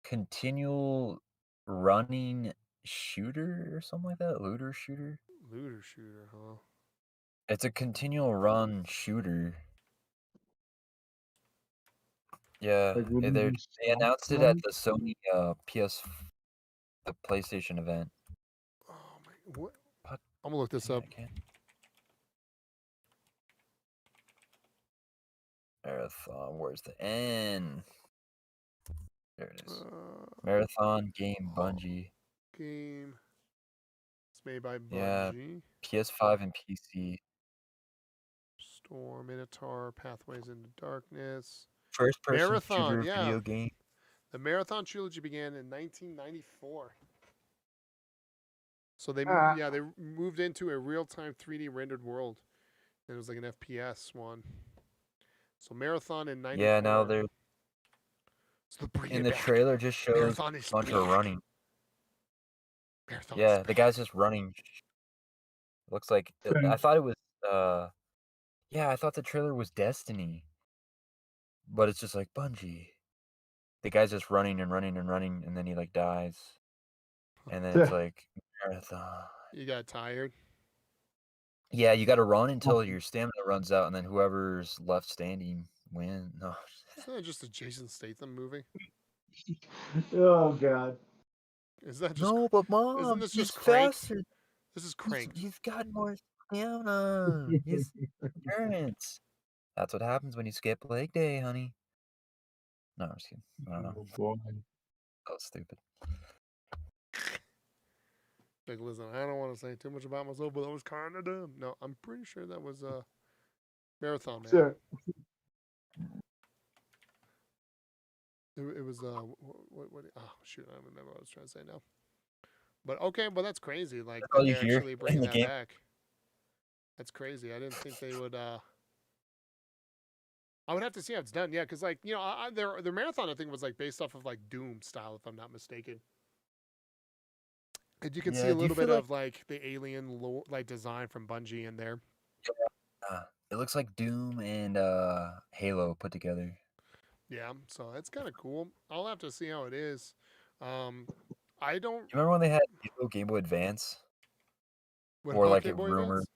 B: continual running shooter or something like that, looter shooter.
A: Looter shooter, huh?
B: It's a continual run shooter. Yeah,
C: Like, wouldn't
B: they
C: you stop
B: announced it at
C: running?
B: the Sony the PlayStation event.
A: Oh my! What?
B: What?
A: I'm gonna look this
B: Dang it,
A: up.
B: I can't. Marathon. Where's the N? There it is. Marathon game Bungie.
A: Game. It's made by
B: Yeah,
A: Bungie.
B: PS5 and PC.
A: Storm, Minotaur, Pathways into Darkness.
B: First-person
A: Marathon,
B: shooter
A: yeah.
B: video game.
A: The Marathon trilogy began in 1994. So they moved into a real-time 3D rendered world. And it was like an FPS one. So Marathon in 94.
B: Yeah, now they're
A: So bring
B: in
A: it
B: the
A: back.
B: trailer just shows
A: Marathon
B: a
A: is
B: bunch
A: back.
B: of running.
A: Marathon
B: Yeah,
A: is
B: the
A: back.
B: guy's just running. Looks like I thought it was yeah, I thought the trailer was Destiny. But it's just like Bungie. The guy's just running and running and running and then he like dies. And then it's like marathon.
A: You got tired?
B: Yeah, you got to run until your stamina runs out and then whoever's left standing win. No.
A: Isn't that just a Jason Statham movie?
C: Oh God.
A: Is that just
B: No, but
A: isn't
B: mom,
A: this
B: he's
A: just Crank?
B: faster.
A: This is Crank.
B: He's got more stamina. His endurance. That's what happens when you skip leg day, honey. No, I'm just kidding. I don't know.
C: Oh boy.
B: That was stupid.
A: Like, listen, I don't want to say too much about myself, but that was kind of dumb. No, I'm pretty sure that was Marathon Man.
C: Sure.
A: It was what? Oh shoot, I don't remember what I was trying to say now. But okay, but that's crazy. Like
B: That's all
A: that
B: you
A: they're
B: hear
A: actually
B: in
A: bringing
B: the
A: that
B: game.
A: back. That's crazy. I didn't think they would. I would have to see how it's done. Yeah, because like their marathon I think was like based off of like Doom style, if I'm not mistaken. And you can see
B: Yeah,
A: a
B: do you
A: little
B: feel
A: bit
B: like
A: of like the alien like design from Bungie in there.
B: it looks like Doom and Halo put together?
A: Yeah, so it's kind of cool. I'll have to see how it is. I don't.
B: You remember when they had Halo Game Boy Advance?
A: What
B: Or
A: about
B: like
A: Game
B: it
A: Boy
B: rumored.
A: Advance?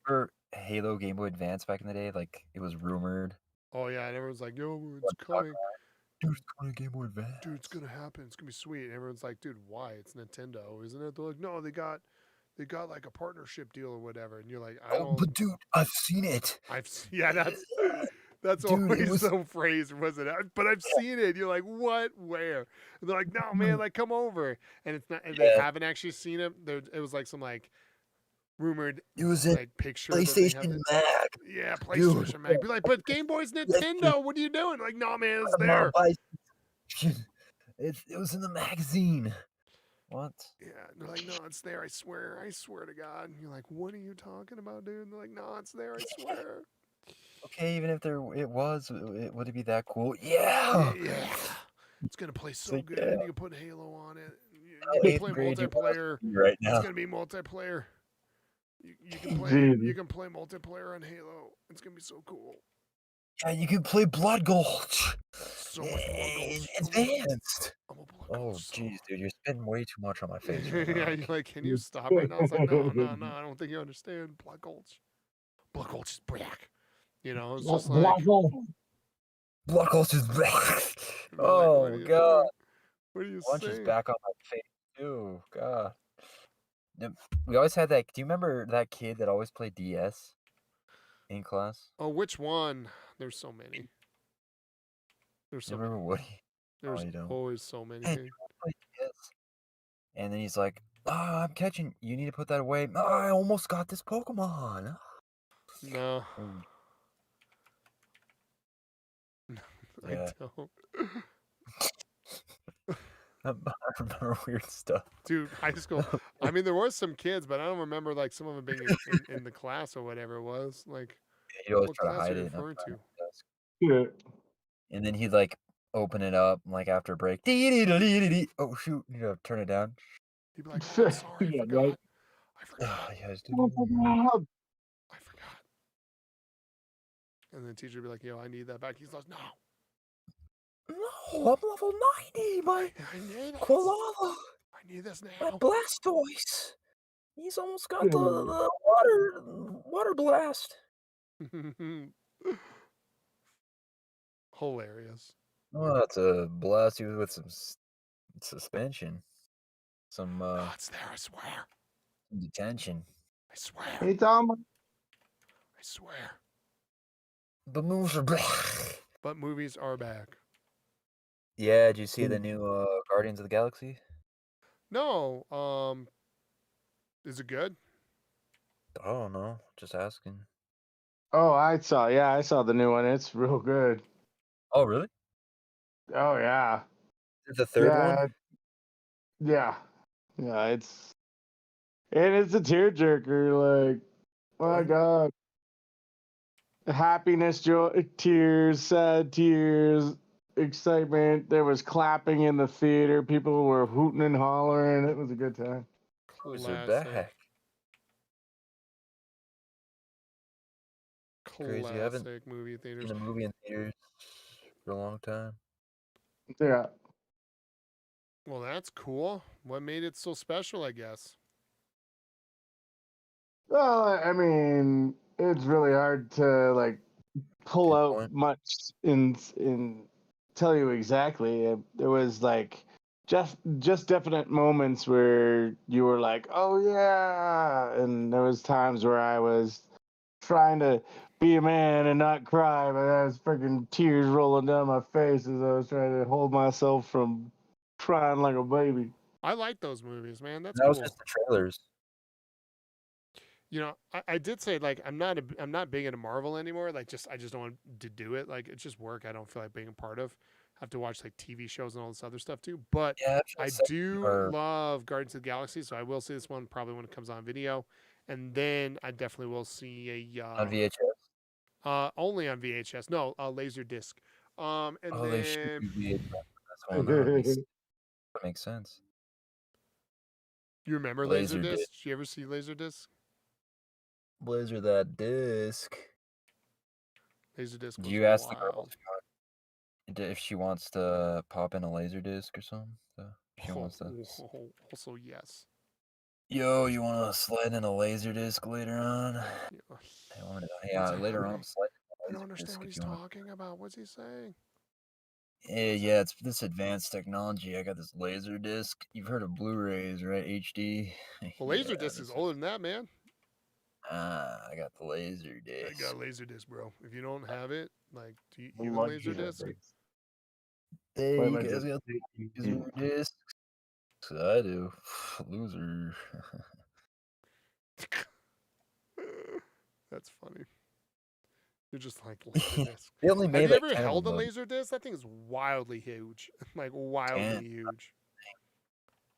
B: Remember Halo Game Boy Advance back in the day? Like it was rumored.
A: Oh yeah, and everyone's like, "Yo, it's coming,
B: Dude, it's coming to Game Boy Advance.
A: dude. It's gonna happen. It's gonna be sweet." And everyone's like, "Dude, why? It's Nintendo, isn't it?" They're like, "No, they got like a partnership deal or whatever." And you're like, "I
B: Oh,
A: don't."
B: but dude, I've seen it.
A: Yeah, that's
B: Dude, it
A: always
B: was
A: the phrase, wasn't it? But I've seen it. You're like, "What? Where?" And they're like, "No, man, like come over." And it's not. And they
B: yeah,
A: haven't actually seen it. It was like some like rumored
B: it was in
A: like picture that they have.
B: PlayStation Mag.
A: Yeah,
B: Dude,
A: PlayStation Mag. Be like, but Game Boy's Nintendo. What are you doing? Like, no, man, it's
B: Mom,
A: there.
B: it was in the magazine. What?
A: Yeah, and they're like, no, it's there. I swear to God. And you're like, what are you talking about, dude? And they're like, no, it's there. I swear.
B: Okay, even if it was, would it be that cool? Yeah.
A: Yeah. It's gonna play so
B: like,
A: good.
B: yeah.
A: You can put Halo on it.
B: How
A: You can
B: eighth
A: play
B: grade you want us
A: multiplayer.
B: to be right now?
A: It's gonna be multiplayer. You can play.
C: Jesus.
A: You can play multiplayer on Halo. It's gonna be so cool.
B: Yeah, you can play Blood Gulch.
A: So much Blood Gulch.
B: Advanced.
A: I'm a Blood
B: Oh,
A: Gulch.
B: jeez, dude, you're spending way too much on my face right
A: Yeah,
B: now.
A: you're like, can you stop right now? It's like, no, I don't think you understand. Blood Gulch. Blood Gulch is back. You know, it's just like,
B: Blood Gulch is back.
A: you're like,
B: Oh,
A: what are you
B: God.
A: doing? What are you
B: Lunch is
A: saying?
B: back on my face, too. God. We always had that. Do you remember that kid that always played DS in class?
A: Oh, which one? There's so many. There's
B: You
A: so many.
B: remember Woody?
A: There's
B: you don't.
A: always so many.
B: Hey,
A: dude.
B: you wanna play DS? And then he's like, I'm catching. You need to put that away. Oh, I almost got this Pokemon.
A: No,
B: Oh,
A: I
B: yeah.
A: don't.
B: I remember weird stuff.
A: Dude, high school. I mean, there was some kids, but I don't remember like some of them being in the class or whatever it was. Like,
B: He'd always
A: what
B: try to
A: class are
B: hide
A: you
B: it
A: referring to?
B: desk.
C: Yeah.
B: And then he'd like open it up like after a break. Oh shoot, you gotta turn it down.
A: He'd be like, oh, I'm sorry, I
C: Yeah,
A: forgot.
C: right.
A: I forgot.
B: Yeah, just
A: I forgot. And then the teacher would be like, yo, I need that back. He's like, no.
B: No, I'm level 90. My
A: I need this.
B: Koala.
A: I need this
B: My
A: now.
B: Blastoise. He's almost got the water blast.
A: Hilarious.
B: Oh, that's a blast you with some suspension, some
A: No, it's there. I swear.
B: detention.
A: I swear.
C: It's almost.
A: I swear.
B: The moves are
A: But movies are back.
B: Yeah, did you see the new Guardians of the Galaxy?
A: No. Is it good?
B: I don't know, just asking.
C: Oh, I saw the new one. It's real good.
B: Oh, really?
C: Oh yeah.
B: Is it the third
C: Yeah.
B: one?
C: Yeah. Yeah, it's a tearjerker, like, my
B: Really?
C: God. Happiness, joy, tears, sad tears, excitement. There was clapping in the theater. People were hooting and hollering. It was a good time.
B: Movies are
A: Classic.
B: back. Crazy. I haven't
A: Classic movie theaters.
B: seen a movie in theaters for a long time.
C: Yeah.
A: Well, that's cool. What made it so special, I guess?
C: Well, I mean, it's really hard to like pull out
B: Pinpoint.
C: much in tell you exactly. There was like just definite moments where you were like, "Oh yeah," and there was times where I was trying to be a man and not cry, but I was freaking tears rolling down my face as I was trying to hold myself from crying like a baby.
A: I like those movies, man. That's
B: That was
A: cool.
B: just the trailers.
A: You know, I did say like I'm not big into Marvel anymore. Like I just don't want to do it. Like it's just work. I don't feel like being a part of. I have to watch like TV shows and all this other stuff too. But
B: Yeah,
A: I do love Guardians of the Galaxy, so I will see this one probably when it comes on video, and then I definitely will see a
B: on VHS.
A: only on VHS. No, laser disc. And
B: Oh, they should
A: then
B: be VHS. That's one. That makes sense.
A: you remember
B: Laser
A: Laserdisc?
B: disc.
A: Did you ever see Laserdisc?
B: Blazer that disc.
A: Laserdisc
B: Do
A: was
B: you ask the girl
A: wild.
B: if she wants to pop in a laser disc or something? So she wants to.
A: Also, yes.
B: Yo, you want to slide in a laser disc later on?
A: Yeah,
B: Later on, slide
A: I
B: in
A: don't
B: a laser
A: understand
B: disc
A: what
B: if
A: he's
B: you want.
A: talking about. What's he saying?
B: Yeah, it's this advanced technology. I got this laser disc. You've heard of Blu-rays, right? HD.
A: Well,
B: Yeah,
A: Laserdisc is older than that, man.
B: I got the laser
A: I
B: disc.
A: got Laserdisc, bro. If you don't have it, like, do you
C: I'm
A: have
C: like,
A: Laserdisc?
B: Hey,
C: wait,
B: you
C: wait,
B: guys
C: just
B: got laser discs? I do. Loser.
A: That's funny. You're just like Laserdisc.
B: They only
A: Have
B: made
A: you
B: like
A: ever
B: 10 of
A: held a
B: them.
A: Laserdisc? That thing is wildly huge. Like, wildly huge.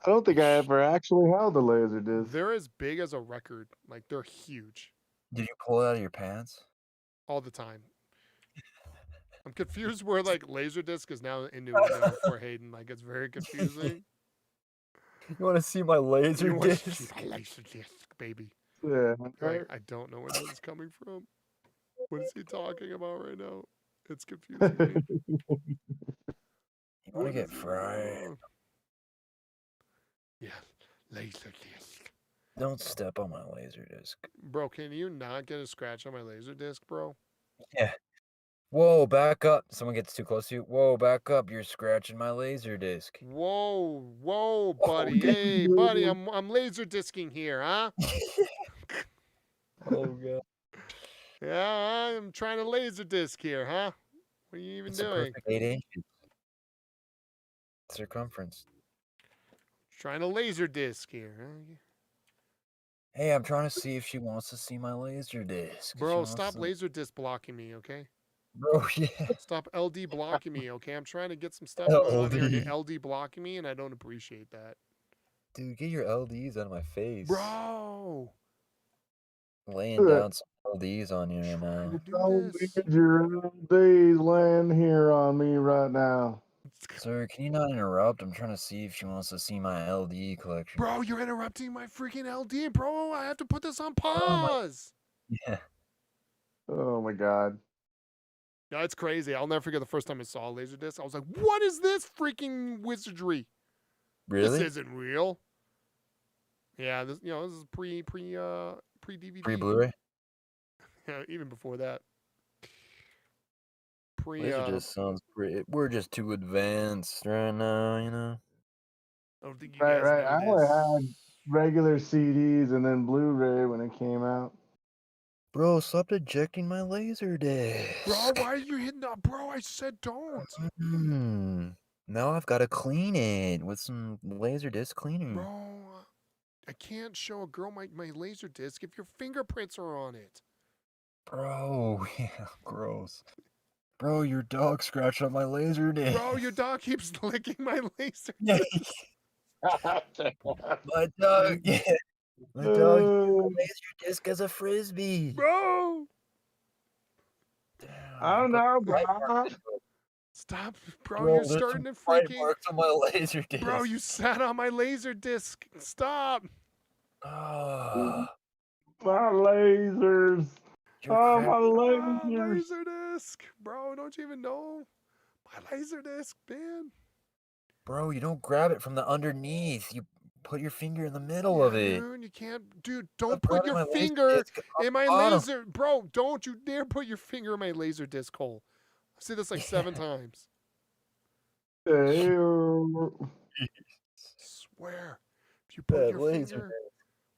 C: I don't think I ever actually held a laser disc.
A: They're as big as a record. Like, they're huge
B: Did you pull it out of your pants?
A: all the time. I'm confused where, like, Laserdisc is now into for Hayden. Like, it's very confusing.
B: You want to see my laser
A: You want to
B: disc?
A: see my Laserdisc, baby.
C: Yeah.
A: Like, I don't know where this is coming from. What is he talking about right now? It's confusing me.
B: You want to get fried?
A: Yeah, Laserdisc.
B: Don't step on my laser disc.
A: Bro, can you not get a scratch on my Laserdisc, bro?
B: Yeah. Whoa, back up. Someone gets too close to you. Whoa, back up. You're scratching my laser disc.
A: Whoa, buddy. Hey, buddy, I'm Laserdiscing here, huh?
B: Oh, God.
A: Yeah, I'm trying to Laserdisc here, huh? What are you even
B: It's a
A: doing?
B: perfect 8 inches. Circumference.
A: Trying to Laserdisc here, huh?
B: Hey, I'm trying to see if she wants to see my laser disc.
A: Bro, stop Laserdisc blocking me, okay?
B: Bro, yeah.
A: Stop LD blocking me, okay? I'm trying to get some stuff going on here, and you're
B: LD.
A: LD blocking me, and I don't appreciate that.
B: Dude, get your LDs out of my face.
A: Bro!
B: Laying down some LDs on you right now.
A: Do this.
C: Your days laying here on me right now.
B: Sir, can you not interrupt? I'm trying to see if she wants to see my LD collection.
A: Bro, you're interrupting my freaking LD, bro. I have to put this on
B: Oh my-
A: pause.
B: Yeah.
C: Oh my God.
A: Yeah, it's crazy. I'll never forget the first time I saw a Laserdisc. I was like, what is this freaking wizardry?
B: Really?
A: This isn't real. Yeah, this this is pre DVD.
B: Pre Blu-ray.
A: Yeah, even before that. Pre
B: Laserdisc sounds pretty. We're just too advanced right now, you know.
A: I don't think you
C: Right,
A: guys
C: right.
A: know
C: I only
A: this.
C: had regular CDs and then Blu-ray when it came out.
B: Bro, stop ejecting my laser
A: Bro,
B: disc.
A: why are you hitting that? Bro, I said don't.
B: Now I've got to clean it with some laser disc cleaner.
A: Bro, I can't show a girl my laser disc if your fingerprints are on it.
B: Bro, yeah, gross. Bro, your dog scratched on my laser disc.
A: Bro, your dog keeps licking my laser
B: Yeah,
A: disc.
B: my dog, yeah. My dog used my laser disc as a frisbee.
A: Bro,
B: Damn,
C: I don't
B: got
C: know,
B: bite
C: bro.
B: marks.
A: stop. Bro,
B: Bro,
A: you're
B: there's
A: starting
B: some
A: to
B: bite
A: freaking.
B: marks on my laser disc.
A: Bro, you sat on my laser disc. Stop.
B: Ah,
C: My lasers.
B: you're
C: Oh, my
A: Ah,
C: lasers.
A: laser disc. Bro, don't you even know? My laser disc, man.
B: Bro, you don't grab it from the underneath. You put your finger in the middle of it.
A: Dude, you can't. Dude,
B: I'm
A: don't put
B: grabbing
A: your
B: my laser
A: finger
B: disc off
A: in
B: the
A: my
B: bottom.
A: laser. Bro, don't you dare put your finger in my laser disc hole. I've said this like 7 times.
C: Ew.
A: Swear. If you put
B: That
A: your
B: laser
A: finger,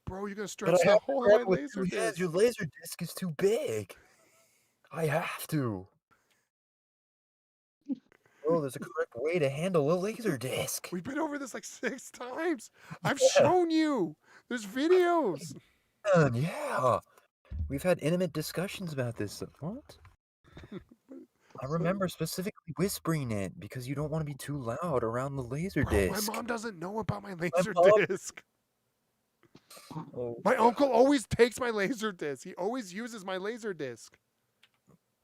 A: bro, you're going to
B: But
A: stretch
B: I
A: the
B: have to
A: hole in
B: grab
A: my
B: it with
A: laser
B: two hands.
A: disc.
B: Your laser disc is too big. I have to. Bro, there's a correct way to handle a laser disc.
A: We've been over this like 6 times. I've
B: Yeah.
A: shown you. There's videos.
B: Yeah. We've had intimate discussions about this. What? I remember specifically whispering it because you don't want to be too loud around the laser
A: Bro, my
B: disc.
A: mom doesn't know about my laser
B: mom-
A: disc.
B: Oh,
A: My
B: God.
A: uncle always takes my laser disc. He always uses my laser disc.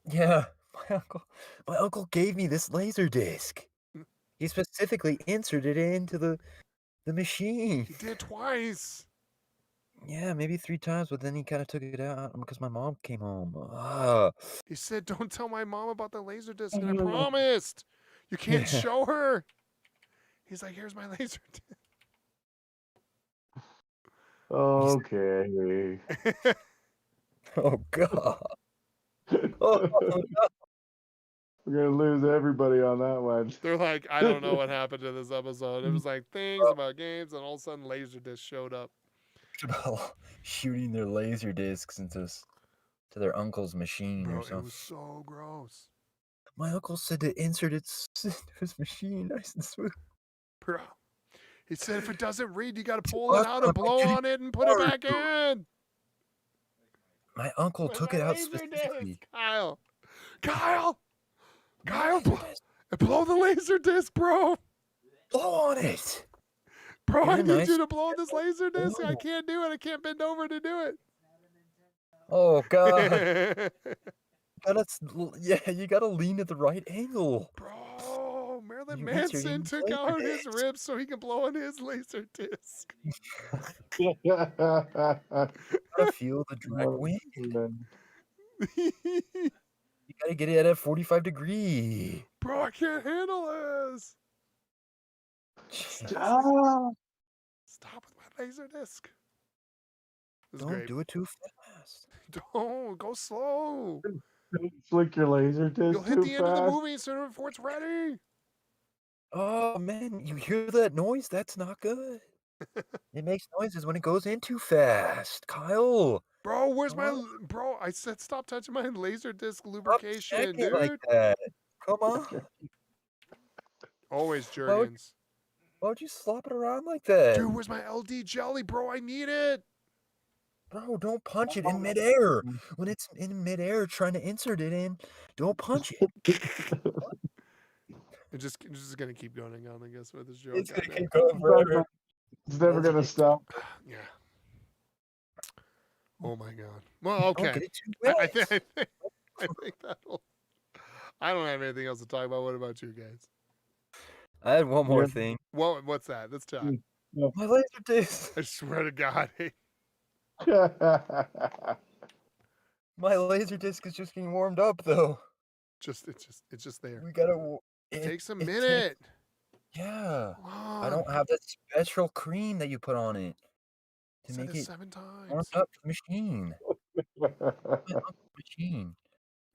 B: Yeah, my uncle gave me this laser disc. He specifically inserted it into the machine.
A: He did twice.
B: Yeah, maybe 3 times, but then he kind of took it out because my mom came home. Ah,
A: He said, don't tell my mom about the laser disc. And I promised. You can't
B: Yeah.
A: show her. He's like, here's my laser
C: Okay.
A: disc.
B: Oh God. Oh,
C: We're gonna lose everybody on that one.
A: They're like, I don't know what happened to this episode. It was like things about games, and all of a sudden, laser disc showed up.
B: about shooting their laser discs to their uncle's machine
A: Bro,
B: or
A: it
B: something.
A: was so gross.
B: My uncle said to insert it into his machine nice and smooth.
A: Bro. He said, if it doesn't read, you got to
B: It's
A: pull it out and
B: awesome. I
A: blow
B: did it
A: on it and put it
B: hard,
A: back in.
B: My uncle
A: With
B: took
A: my
B: it out
A: laser
B: specifically.
A: disc. Kyle,
B: My laser disc.
A: blow the laser disc, bro.
B: Blow on it.
A: Bro,
B: In
A: I
B: a
A: need
B: nice
A: you to blow this laser disc. I
B: blow.
A: can't do it. I can't bend over to do it.
B: Oh God. You gotta lean at the right angle.
A: Bro, Marilyn
B: You insert
A: Manson
B: in
A: took
B: laser
A: out his
B: disc.
A: ribs so he can blow on his laser disc.
B: Gotta feel the direct wind. You gotta get it at a 45 degree.
A: Bro, I can't handle this.
C: Ah,
A: Stop with my laser disc. This is
B: Don't
A: great.
B: do it too fast.
A: Don't go slow.
C: flick your laser disc
A: You'll hit
C: too
A: the end of the
C: fast.
A: movie sooner before it's ready.
B: Oh man, you hear that noise? That's not good. It makes noises when it goes in too fast. Kyle,
A: Bro, where's my
B: What?
A: bro? I said stop touching my laser disc
B: stop
A: lubrication,
B: checking
A: dude.
B: it like that. Come on.
A: Always
B: Why would,
A: Jergens.
B: why would you slap it around like that?
A: Dude, where's my LD jelly, bro? I need it.
B: Bro, don't punch it in midair. When it's in midair trying to insert it in, don't punch it.
A: It's just gonna keep going on, I guess, with this joke.
B: It's gonna
A: goddamn.
B: keep going forever.
C: It's never gonna stop.
A: Yeah. Oh my god. Well,
B: Don't
A: okay.
B: get it too wet.
A: I think that'll. I don't have anything else to talk about. What about you guys?
B: I had one more
C: Yeah.
B: thing.
A: Well, what's that? Let's talk.
B: My laser disc.
A: I swear to God.
B: My laser disc is just getting warmed up though.
A: It's just there.
B: We gotta.
A: It takes a
B: it
A: minute.
B: Yeah.
A: Come
B: I don't
A: on.
B: have that special cream that you put on it. to
A: Said
B: make
A: it
B: it
A: 7
B: warmed
A: times.
B: up for the machine. My uncle's machine.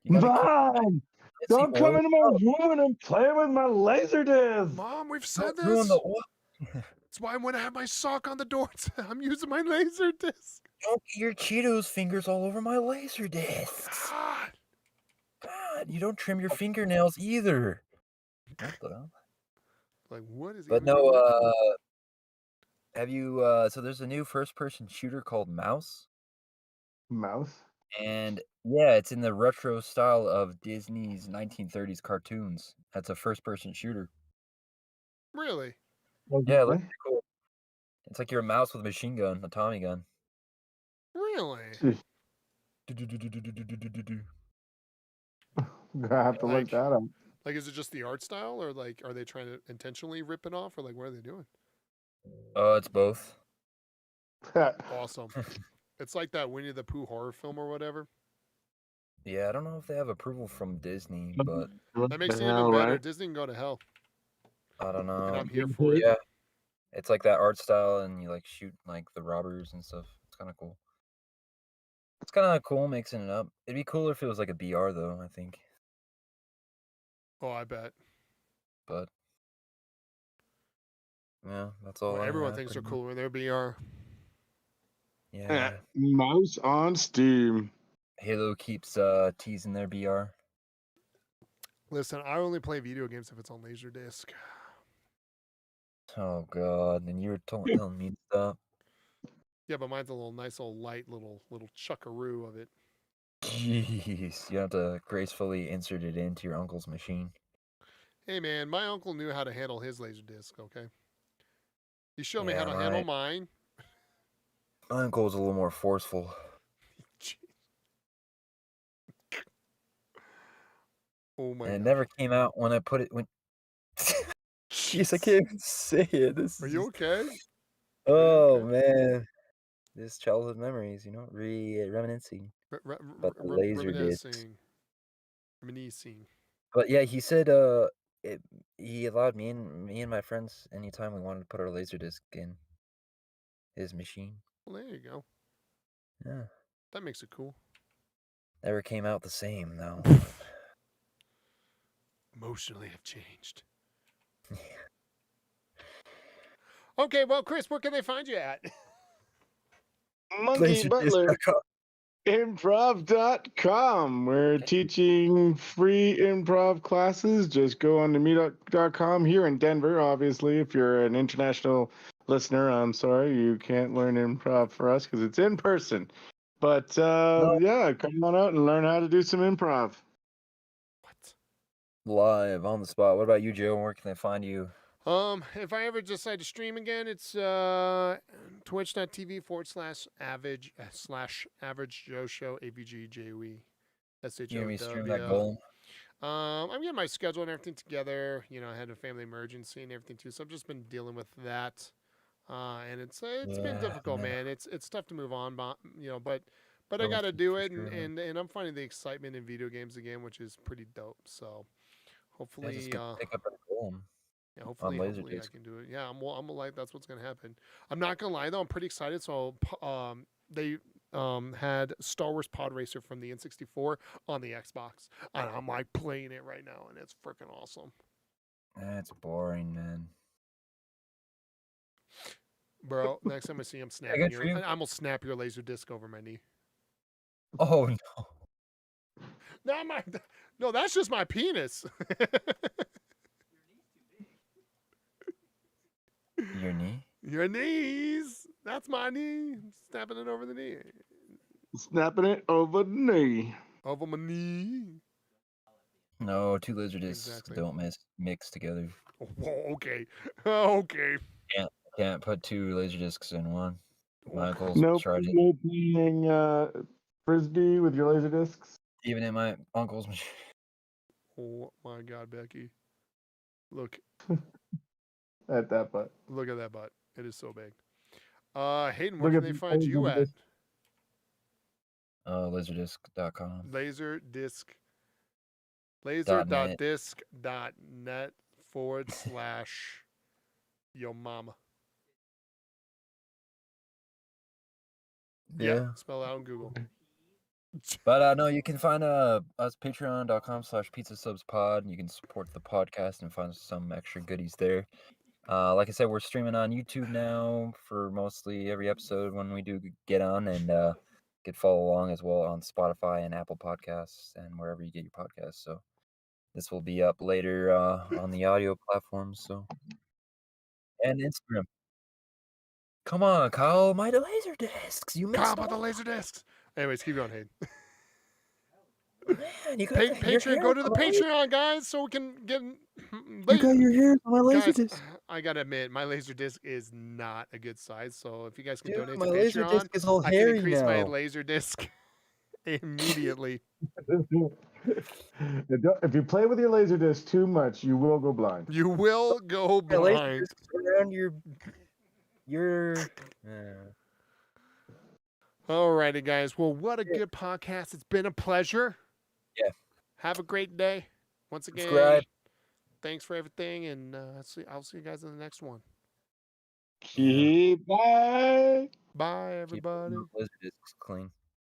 B: You gotta keep
C: Mom,
B: fancy
C: don't come
B: oil
C: into my
B: up.
C: room and play with my laser disc.
A: Mom, we've
B: Don't
A: said
B: ruin the
A: this.
B: oil.
A: That's why when I have my sock on the door, I'm using my laser disc.
B: Don't get your Cheetos fingers all over my laser discs.
A: God.
B: God, you don't trim your fingernails either. What the hell?
A: Like, what is
B: But
A: even
B: no,
A: going on?
B: have you so there's a new first person shooter called Mouse.
C: Mouse?
B: And yeah, it's in the retro style of Disney's 1930s cartoons. That's a first person shooter.
A: Really?
B: Yeah, it looks
C: Okay.
B: pretty cool. It's like you're a mouse with a machine gun, a Tommy gun.
A: Really?
C: Gee,
B: Do-do-do-do-do-do-do-do-do.
C: gonna have to look
A: Like,
C: that up.
A: like, is it just the art style, or like, are they trying to intentionally rip it off, or like, what are they doing?
B: It's both.
A: Awesome. It's like that Winnie the Pooh horror film or whatever.
B: Yeah, I don't know if they have approval from Disney, but
A: That makes it
C: Yeah,
A: even better.
C: right.
A: Disney can go to hell,
B: I don't
A: and
B: know.
A: I'm here for it.
B: Yeah, it's like that art style, and you like shoot like the robbers and stuff. It's kind of cool. It's kind of cool mixing it up. It'd be cooler if it was like a BR though, I think.
A: Oh, I bet.
B: But yeah, that's all
A: Well,
B: I
A: everyone
B: have.
A: thinks they're
B: pretty much.
A: cool when they're BR.
B: Yeah,
C: Mouse on Steam.
B: Halo keeps teasing their BR.
A: Listen, I only play video games if it's on Laserdisc.
B: Oh god, and you were telling me to stop.
A: Yeah, but mine's a little nice, little light, little chuckaroo of it.
B: Jeez, you have to gracefully insert it into your uncle's machine.
A: Hey, man, my uncle knew how to handle his Laserdisc. Okay, he showed me how
B: Yeah,
A: to handle mine.
B: my uncle was a little more forceful.
A: Oh my
B: And it
A: god.
B: never came out when I put it when. Jeez, I can't even say it. This
A: Are
B: is
A: you
B: just...
A: okay?
B: Oh
A: okay?
B: man, this childhood memories, reminiscing about the laser discs.
A: Reminiscing.
B: But yeah, he said it, he allowed me and my friends anytime we wanted to put our laser disc in his machine.
A: Well, there you go.
B: Yeah,
A: That makes it cool.
B: never came out the same though.
A: Emotionally have changed. Okay, well, Chris, where can they find you at?
C: Monkey Butler.
B: Laserdisc.com.
C: Improv.com. We're teaching free improv classes. Just go on to meetup.com here in Denver. Obviously, if you're an international listener, I'm sorry you can't learn improv for us because it's in person. But
B: No.
C: yeah, come on out and learn how to do some improv.
A: What?
B: Live on the spot. What about you, Joe? Where can they find you?
A: If I ever decide to stream again, it's twitch.tv/average Joe Show, AVGJOE,
B: You gonna be streaming that
A: SHOW.
B: golem?
A: I'm getting my schedule and everything together. You know, I had a family emergency and everything too, so I've just been dealing with that. And it's been difficult, man. It's tough to move on, but I got to do it, and I'm finding the excitement in video games again, which is pretty dope. So hopefully,
B: Just pick up a golem.
A: yeah, hopefully I can do it. Yeah, I'm like that's what's gonna happen. I'm not gonna lie though, I'm pretty excited. So they had Star Wars Pod Racer from the N64 on the Xbox, and I'm like playing it right now, and it's freaking awesome.
B: That's boring, man.
A: Bro, next time I see him snapping I'm gonna snap your laser disc over my knee.
B: Oh no.
A: No, that's just my penis.
B: Your knee?
A: Your knees. That's my knee. Snapping it over the knee.
C: Snapping it over the knee.
A: Over my knee.
B: No, two laser discs don't mix together.
A: Oh, okay. Okay.
B: Can't put two laser discs in one. My uncle's
C: No
B: tried it.
C: playing frisbee with your laser discs.
B: Even in my uncle's machine.
A: Oh my God, Becky. Look.
C: At that butt.
A: Look at that butt. It is so big. Hayden, where
C: Look
A: can
C: at
A: they find you at?
B: Laserdisc.com.
A: Laser.disc.net/your mama. Yeah, spell it out on Google.
B: But no, you can find us patreon.com/pizzasubspod. You can support the podcast and find some extra goodies there. Like I said, we're streaming on YouTube now for mostly every episode when we do get on, and you can follow along as well on Spotify and Apple Podcasts and wherever you get your podcasts. So this will be up later on the audio platforms. So and Instagram. Come on, Kyle, my laser discs. You missed
A: About the
B: all.
A: laser discs. Anyways, keep going, Hayden.
B: Man, you got your
A: Patreon,
B: hair
A: go to the
B: on my laser-
A: Patreon, guys, so we can get.
B: You got your hair on my laser
A: Guys,
B: disc.
A: I gotta admit, my laser disc is not a good size. So if you guys can
B: Dude,
A: donate
B: my
A: to
B: laser
A: Patreon,
B: disc is all
A: I can
B: hairy
A: increase my
B: now.
A: laser disc immediately.
C: If you play with your laser disc too much, you will go blind.
A: You will go
B: My laser
A: blind.
B: disc around your.
A: Alrighty, guys. Well, what a good podcast. It's been a pleasure.
B: Yeah.
A: Have a great day. Once again,
B: Subscribe.
A: thanks for everything, and I'll see you guys in the next one.
C: Bye.
A: Bye,
B: Keep
A: everybody.
B: the laser discs clean.